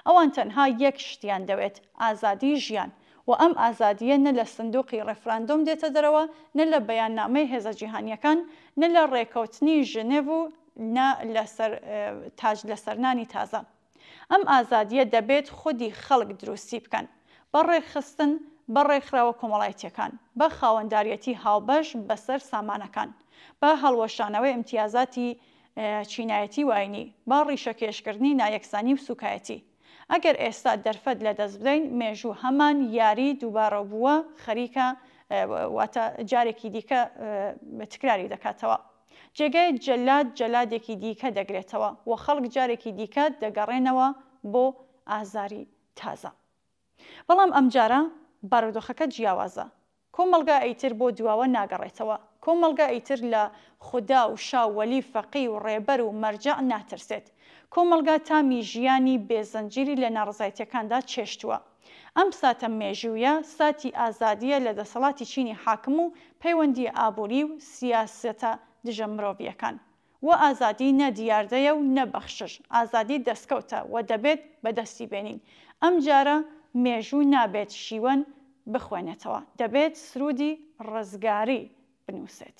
ئەوان تەنها یەک شتیان دەوێت ئازادی ژیان و ئەم ئازادیە نە لە سندوقی ڕێفراندۆم دێتە دەرەوە نە لە بەیاننامەی هێزە جیهانیەکان نە لە ڕێکەوتنی ژنێڤ و نە تاج لەسەرنانی تازە ئەم ئازادیە دەبێت خودی خەڵک دروستی بکەن بەڕێخستن بەڕێکخراوە کۆمەڵایەتیەکان بە خاوەنداریەتی هاوبەش بەسەر سامانەکان بە هەڵوەشانەوەی ئیمتیازاتی چینایەتی و ئاینی با ڕیشەکێشکردنی نایەکسانی و سوکایەتی ئەگەر ئێستا دەرفەت لە دەست بدەین مێژوو هەمان یاری دووبارە بووە خەریکە واتە جارێکی دیکە تکراری دەکاتەوە جێگای جەلاد جەلادێکی دیکە دەگرێتەوە و خەڵک جارێکی دیکە دەگەڕێنەوە بۆ ئازاری تازە بەڵام ئەم جارە بارودۆخەکە جیاوازە کۆمەڵگا ئەیتر بۆ دواوە ناگەڕێتەوە کۆمەڵگا ئەیتر لە خوددا و شاوەلی فەقی و ڕێبەر و مەرجە ناترسێت کۆمەڵگا تامی ژیانی بێزەنجیری لە ناڕزایەتیەکاندا چێشتووە ئەم ساتە مێژوویە ساتی ئازادیە لە دەسەڵاتی چینی حاکم و پەیوەندی ئابووری و سیاسەتە دژە مرۆڤیەکان و ئازادی نە دیاردەیە و نەبەخشش ئازادی دەستکەوتە و دەبێت بەدەستی بێنین ئەم جارە مێژوو نابێت شیوەن بخوێنێتەوە دەبێت سرودی ڕزگاری بنووسێت.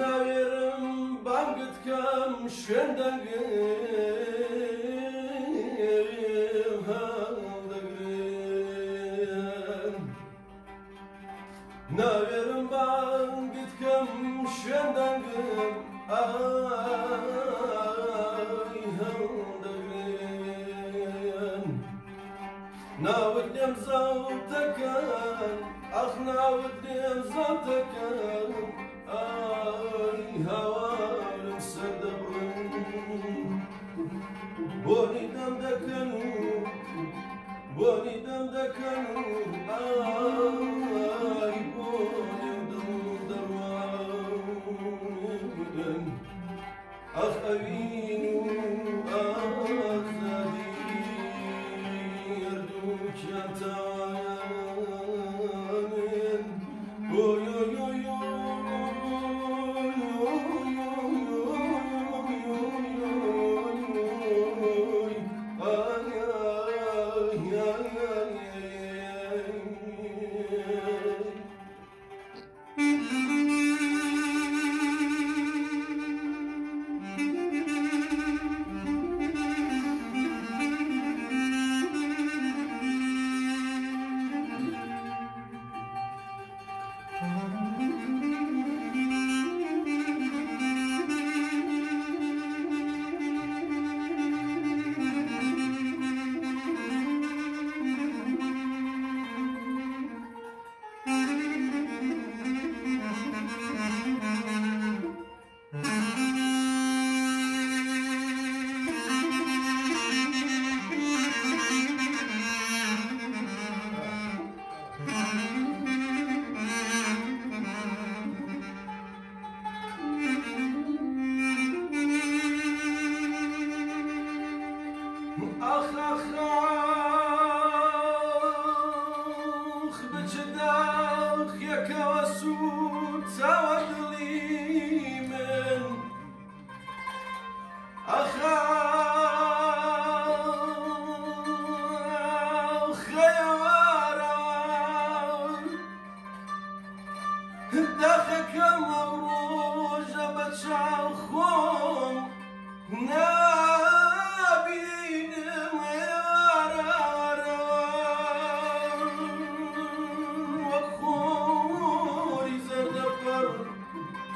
ناوێرم بانگت کەم شوێندەگرم هەڵدەگرم ناوێرم بانگت کەم شوێندەگرم ئای هەڵدەگرم ناوت لێم زەوتەکەن ئەخ ناوت لێم زەوتەکەن هاوارم سەردەبڕن بۆنی دەم دەکەن بۆنی دەم دەکەن ئای بۆنی دەم دەڕوان ئەخ ئەوین و ئازادی هەردووکیان تاوانن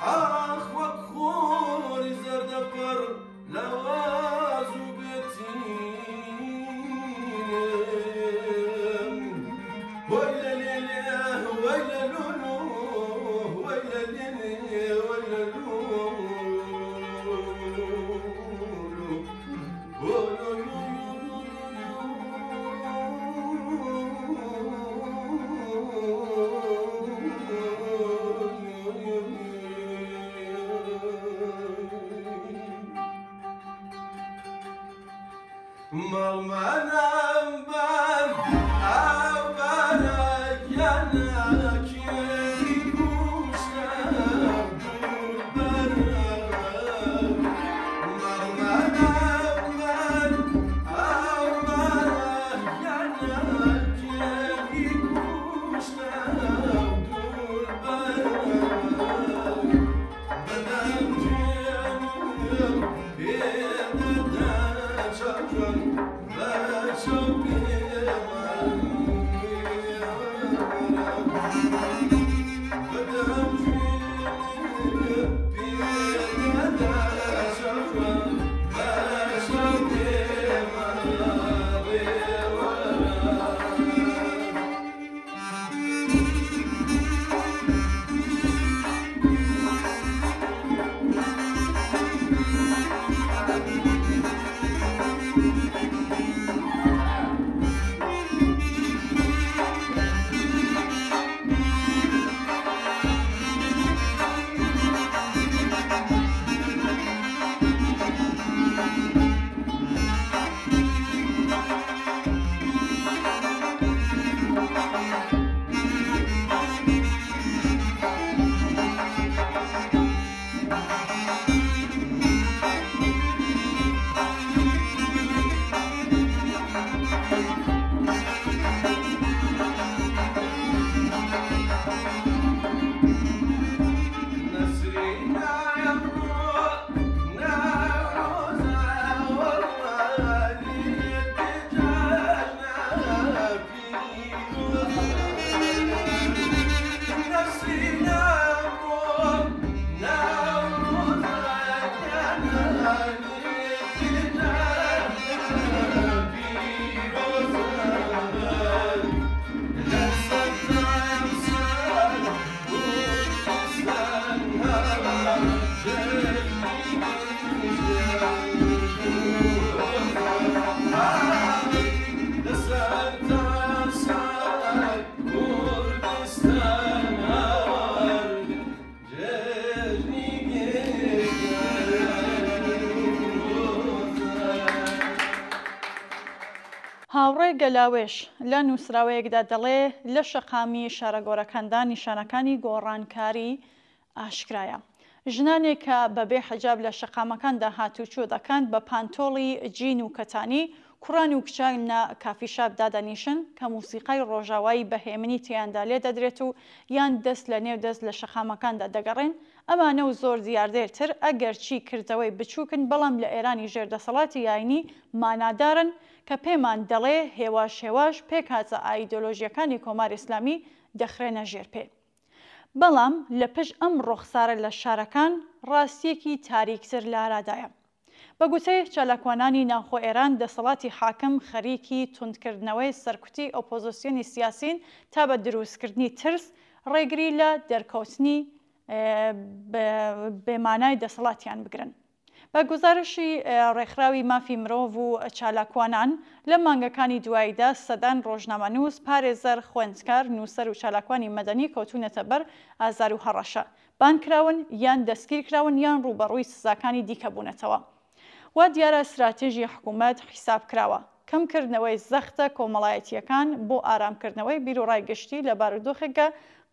آخ وەک خۆری زەردەپەر لەواز و بێتینم وەی لە لێلێ وەی لە لولو وەی لە لێلێ وەی لە لولو مەڵمەنم بەر ئاوارە یانەکێی گوشتە دوور بەرە مەڵمەنم بەر ئاوارە یانەکێی گوشتە دوور بەرە بەدەم جێنم پێدەدا چاکن هاوڕێ گەلاوێش لە نووسراوەیەکدا دەڵێ لە شەقامی شارەگۆڕەکاندا نیشانەکانی گۆڕانکاری ئاشکرایە. ژنانێک کە بەبێ حەجاب لە شەقامەکاندا هاتوچۆ دەکەن بە پانتۆڵی جین و کەتانی کوڕان و کچان لە کافیشاپ دادەنیشن کە موسیقای ڕۆژاوایی بەهێمنی تیاندا لێ دەدرێت و یان دەست لە نێو دەست لە شەقامەکاندا دەگەڕێن. ئەمانە و زۆر دیاردێرتر ئەگەرچی کردەوەی بچووکن بەڵام لە ئێرانی ژێردەسەڵاتی یاینی مانادارن کە پێمان دەڵێ هێواش هێواش پێک هاتە ئایدۆلۆژیەکانی کۆمار ئیسلامی دەخرێنە ژێرپێ. بەڵام لە پشت ئەم ڕوخسارە لە شارەکان ڕاستیەکی تاریکتر لە ئارادایە. بە گوتەی چالاکوانانی ناوخۆ ئێران دەسەڵاتی حاکم خەریکی توندکردنەوەی سەرکوتی ئۆپۆزیسیۆنی سیاسین تا بە دروستکردنی ترس ڕێگری لە دەرکەوتنی بێمانای دەسەڵاتیان بگرن. بە گزارشی ڕێکخراوی مافی مرۆڤ و چالاکوانان لە مانگەکانی دواییدا سەدان ڕۆژنامەنووس، پارێزەر، خوێندکار، نووسەر و چالاکوانی مەدەنی کەوتونەتە بەر ئازار و هەڕەشە، بانکراون یان دەستگیرکراون یان ڕوبەڕووی سزاکانی دیکە بوونەتەوە. وا دیارە استراتێژی حکوومەت حیساب کراوە کەمکردنەوەی زەختە کۆمەڵایەتیەکان بۆ ئارامکردنەوەی بیر و ڕایگەشتی لە بارودۆخێکە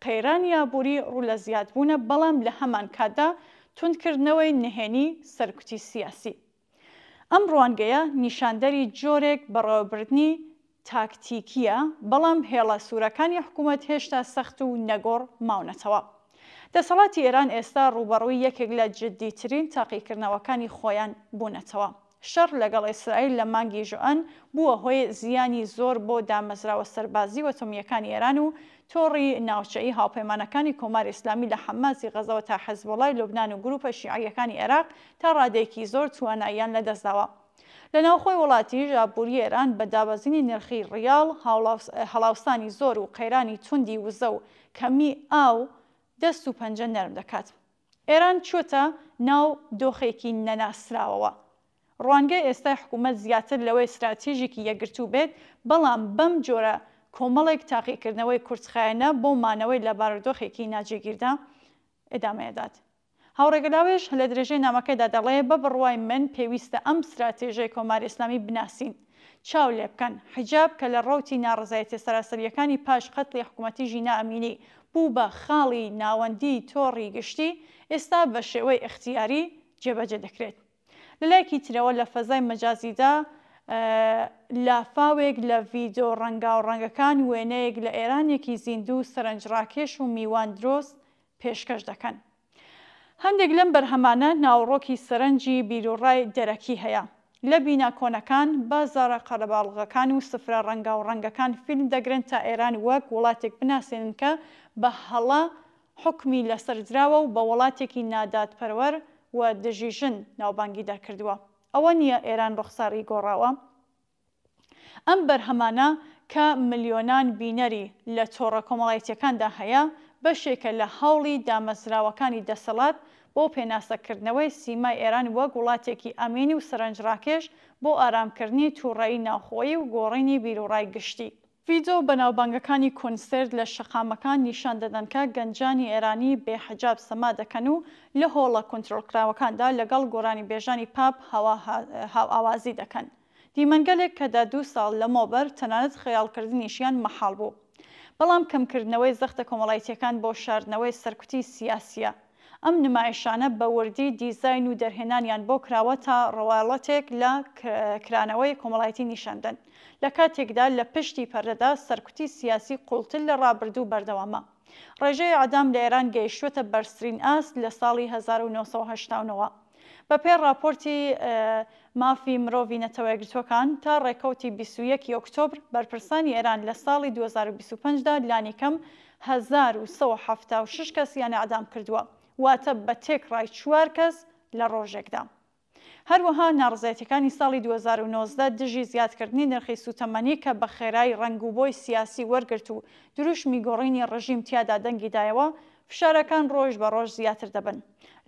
قەیرانی ئابووری ڕوو لە زیادبوونە، بەڵام لە هەمان کاتدا توندکردنەوەی نهێنی سەرکوتی سیاسی. ئەم ڕوانگەیە نیشاندەری جۆرێک بەڕێوەبردنی تاکتیکیە، بەڵام هێڵە سوورەکانی حکوومەت هێشتا سەخت و نەگۆڕ ماونەتەوە. دەسەڵاتی ئێران ئێستا ڕوبەڕووی یەکێک لە جددیترین تاقیکردنەوەکانی خۆیان بوونەتەوە. شەڕ لەگەڵ ئیسرائیل لە مانگی ژوئەن بووە هۆی زیانی زۆر بۆ دامەزراوە سەربازی وەتۆمیەکانی ئێران و تۆڕی ناوچەیی هاوپەیمانەکانی کۆماری ئیسلامی لە حەماسی غەزەوە تا حەزبۆڵای لوبنان و گروپە شیعیەکانی عێراق تا ڕادێکی زۆر تواناییان لەدەستداوە. لە ناوخۆی وڵاتی ژابووری ئێران بە دابەزینی نرخی ڕیاڵ، هەڵاوسانی زۆر و قەیرانی توندی وزە و کەمی ئاو دەست و پەنجە نەرم دەکات. ئێران چۆتە ناو دۆخێکی نەناسراوەوە. ڕوانگەی ئێستای حکوومەت زیاتر لەوەی استراتیژیکی یەکگرتوو بێت، بەڵام بەم جۆرە کۆمەڵێک تاقیکردنەوەی کورتخایەنە بۆ مانەوەی لە بارودۆخێکی ناجێگیردا ئێدامەیەدات. هاوڕێگەلاوێش لە درێژەی نامەکەیدا دەڵێ بە بڕوای من پێویستە ئەم استراتێژەی کۆماری ئیسلامی بناسین، چاو لێ بکەن. حیجاب کە لە ڕەوتی ناڕزایەتی سەراسەریەکانی پاش قەتڵی حکوومەتی ژینا ئەمینی بوو بە خاڵی ناوەندی تۆڕی گشتی، ئێستا بە شێوەی اختیاری جێبەجێ دەکرێت. لەلایەکی ترەوە لە فەزای مەجازیدا لافاوێک لە ڤیدۆ ڕەنگاوڕەنگەکان وێنەیەک لە ئێرانێکی زیندوو سەرنجڕاکێش و میوان درۆست پێشکەش دەکەن. هەندێک لەم بەرهەمانە ناوڕۆکی سەرنجی بیرۆڕای دەرەکی هەیە. لە بینە کۆنەکان، بازارە قەرەباڵغەکان و سفرە ڕەنگاوڕەنگەکان فیلم دەگرن تا ئێران وەک وڵاتێک بناسێنن کە بە هەڵە حکمی لەسەردراوە و بە وڵاتێکی نادادپەروەر و دژیژن ناوبانگی دەکردووە. ئەوە نییە ئێران ڕوخساری گۆڕاوە. ئەم بەرهەمانە کە ملیۆنان بینەری لە تۆڕە کۆمەڵایەتیەکاندا هەیە، بەشێکە لە هەوڵی دامەزراوەکانی دەسەڵات بۆ پێناسەکردنەوەی سیمای ئێران وەک وڵاتێکی ئەمینی و سەرنجڕاکێش بۆ ئارامکردنی تووڕەیی ناوخۆیی و گۆڕینی بیرۆڕای گشتی. ڤیدۆ بەناوبانگەکانی کۆنسرت لە شەقامەکان نیشان دەدەن کە گەنجانی ئێرانی بێحجاب سەما دەکەن و لە هۆڵە کۆنترۆلکراوەکاندا لەگەڵ گۆرانی بێژانی پاپ هاوئاوازی دەکەن. دیمەنگەلێک کە 2 ساڵ لەمەوبەر تەنانەت خەیاڵکردنیشیان مەحاڵ بوو. بەڵام کەمکردنەوەی زەختە کۆمەڵایەتیەکان بۆ شاردنەوەی سەرکوتی سیاسیە. ئەم نمایشانە بە وردی دیزاین و دەرهێنانیان بۆ کراوە تا ڕەواڵەتێک لە کرانەوەی کۆمەڵایەتی نیشاندن، لە کاتێکدا لە پشتی پەردەدا سەرکوتی سیاسی قوڵتر لە ڕابردوو بەردەوامە. ڕێژەی ئەعدام لە ئێران گەیشتووەتە بەرزترین ئاست لە ساڵی 1980ەوە. بەپێی راپۆرتی مافی مرۆڤی نەتەوە یەکگرتووەکان تا ڕێکەوتی 21 ئۆکتۆبر بەرپرسانی ئێران لە ساڵی 2025دا لانیکەم 1176 کەسیان ئەعدام کردووە، واتە بە تێکڕای 4 کەس لە ڕۆژێکدا. هەروەها ناڕزایەتیەکانی ساڵی 2019 دژی زیادکردنی نرخی سوتەمەنی کە بە خێرای ڕنگوبۆی سیاسی وەرگرت و دروشمی گۆڕینی ڕژیم تیادا دەنگی دایەوە، فشارەکان ڕۆژ بە ڕۆژ زیاتر دەبن،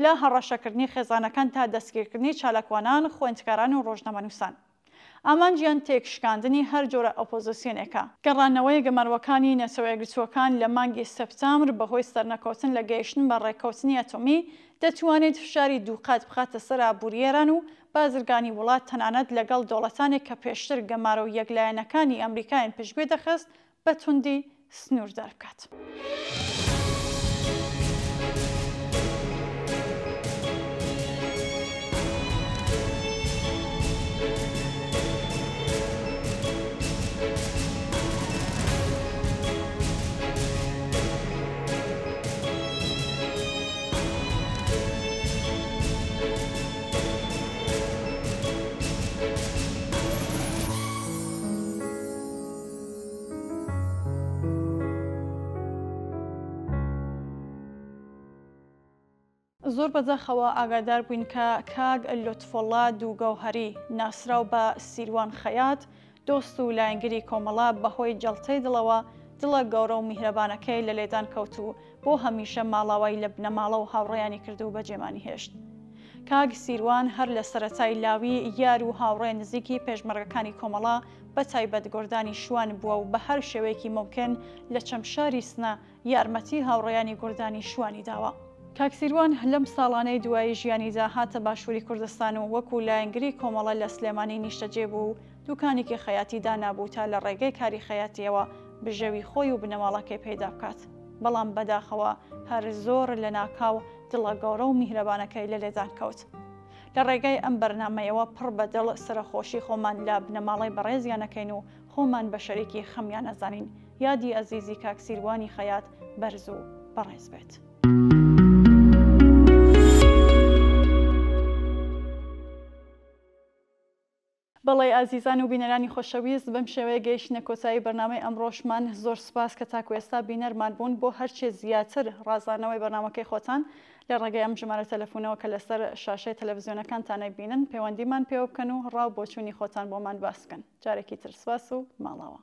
لە هەڕەشەکردنی خێزانەکان تا دەستگیرکردنی چالاکوانان، خوێندکاران و ڕۆژنامەنووسان. ئامانجیان تێکشکاندنی هەر جۆرە ئۆپۆزیسیۆنێکە. گەڕانەوەی گەمەروەکانی نەتەوە یەکگرتووەکان لە مانگی سەپتامبر بەهۆی سەرنەکەوتن لە گەیشتن بە ڕێککەوتنی ئەتۆمی دەتوانێت فشاری دووقات بخاتە سەر ئابووری ئێران و بازرگانی وڵات تەنانەت لەگەڵ دەوڵەتانێک کە پێشتر گەمارە و یەکلایەنەکانی ئەمریکایان پشتگوێ دەخست بە توندی سنووردار بکات. زۆر بەجاخەوە ئاگادار بووین کە کاگ لۆتفۆڵا دووگەوهەری ناسراو بە سیروان خەیات، دۆست و لایەنگری کۆمەڵا بەهۆی جەڵتەی دڵەوە دڵە گەورە و میهرەبانەکەی لە لێدان کەوت و بۆ هەمیشە ماڵاوای لە بنەماڵە و هاوڕێیانی کرد و بەجێمانی هێشت. کاگ سیروان هەر لە سەرەتای لاوی یار و هاوڕێ نزیکی پێشمەرگەکانی کۆمەڵا بە تایبەت گۆردانی شوان بووە و بە هەر شێوەیەکی ممکن لە چەمشاری سنە یارمەتی هاوڕێیانی گۆردانی شوانی داوە. کاگ سیروان لەم ساڵانەی دوایی ژیانیدا هاتە باشووری کوردستان و وەکو لایەنگری کۆمەڵە لە سلێمانی نیشتەجێ بوو و دوکانێکی خەیاتی دانابوو تا لە ڕێگەی کاری خەیاتیەوە بژەوی خۆی و بنەماڵەکەی پەیدا بکات. بەڵام بەداخەوە هەر زۆر لە ناکاو دڵە گەورە و میهرەبانەکەی لە لێدان کەوت. لە ڕێگەی ئەم بەرنامەیەوە پڕ بەدڵ سەرخۆشی خۆمان لە بنەماڵی بەڕێزیانەکەین و خۆمان بە شەریکی خەمیان ئەزانین. یادی ئەزیزی کاگ سیروانی خەیات بەرز و بەڕێز بێت. بەڵێ ئازیزان و بینەرانی خۆشەویست بەم شێوەیە گەیشتنە کۆتایی بەرنامەی ئەمڕۆشمان زۆر سوپاس کە تاکو ئێستا بینەرمان بوون بۆ هەرچێ زیاتر ڕازانەوەی بەرنامەکەی خۆتان لە ڕێگەی ئەم ژمارە تەلەفۆنەوە کە لەسەر شاشەی تەلەڤیزیۆنەکانتانە بینن پەیوەندیمان پێوە بکەن و ڕاو بۆچوونی خۆتان بۆمان باس بکەن. جارێکی تر سوپاس و ماڵەوە.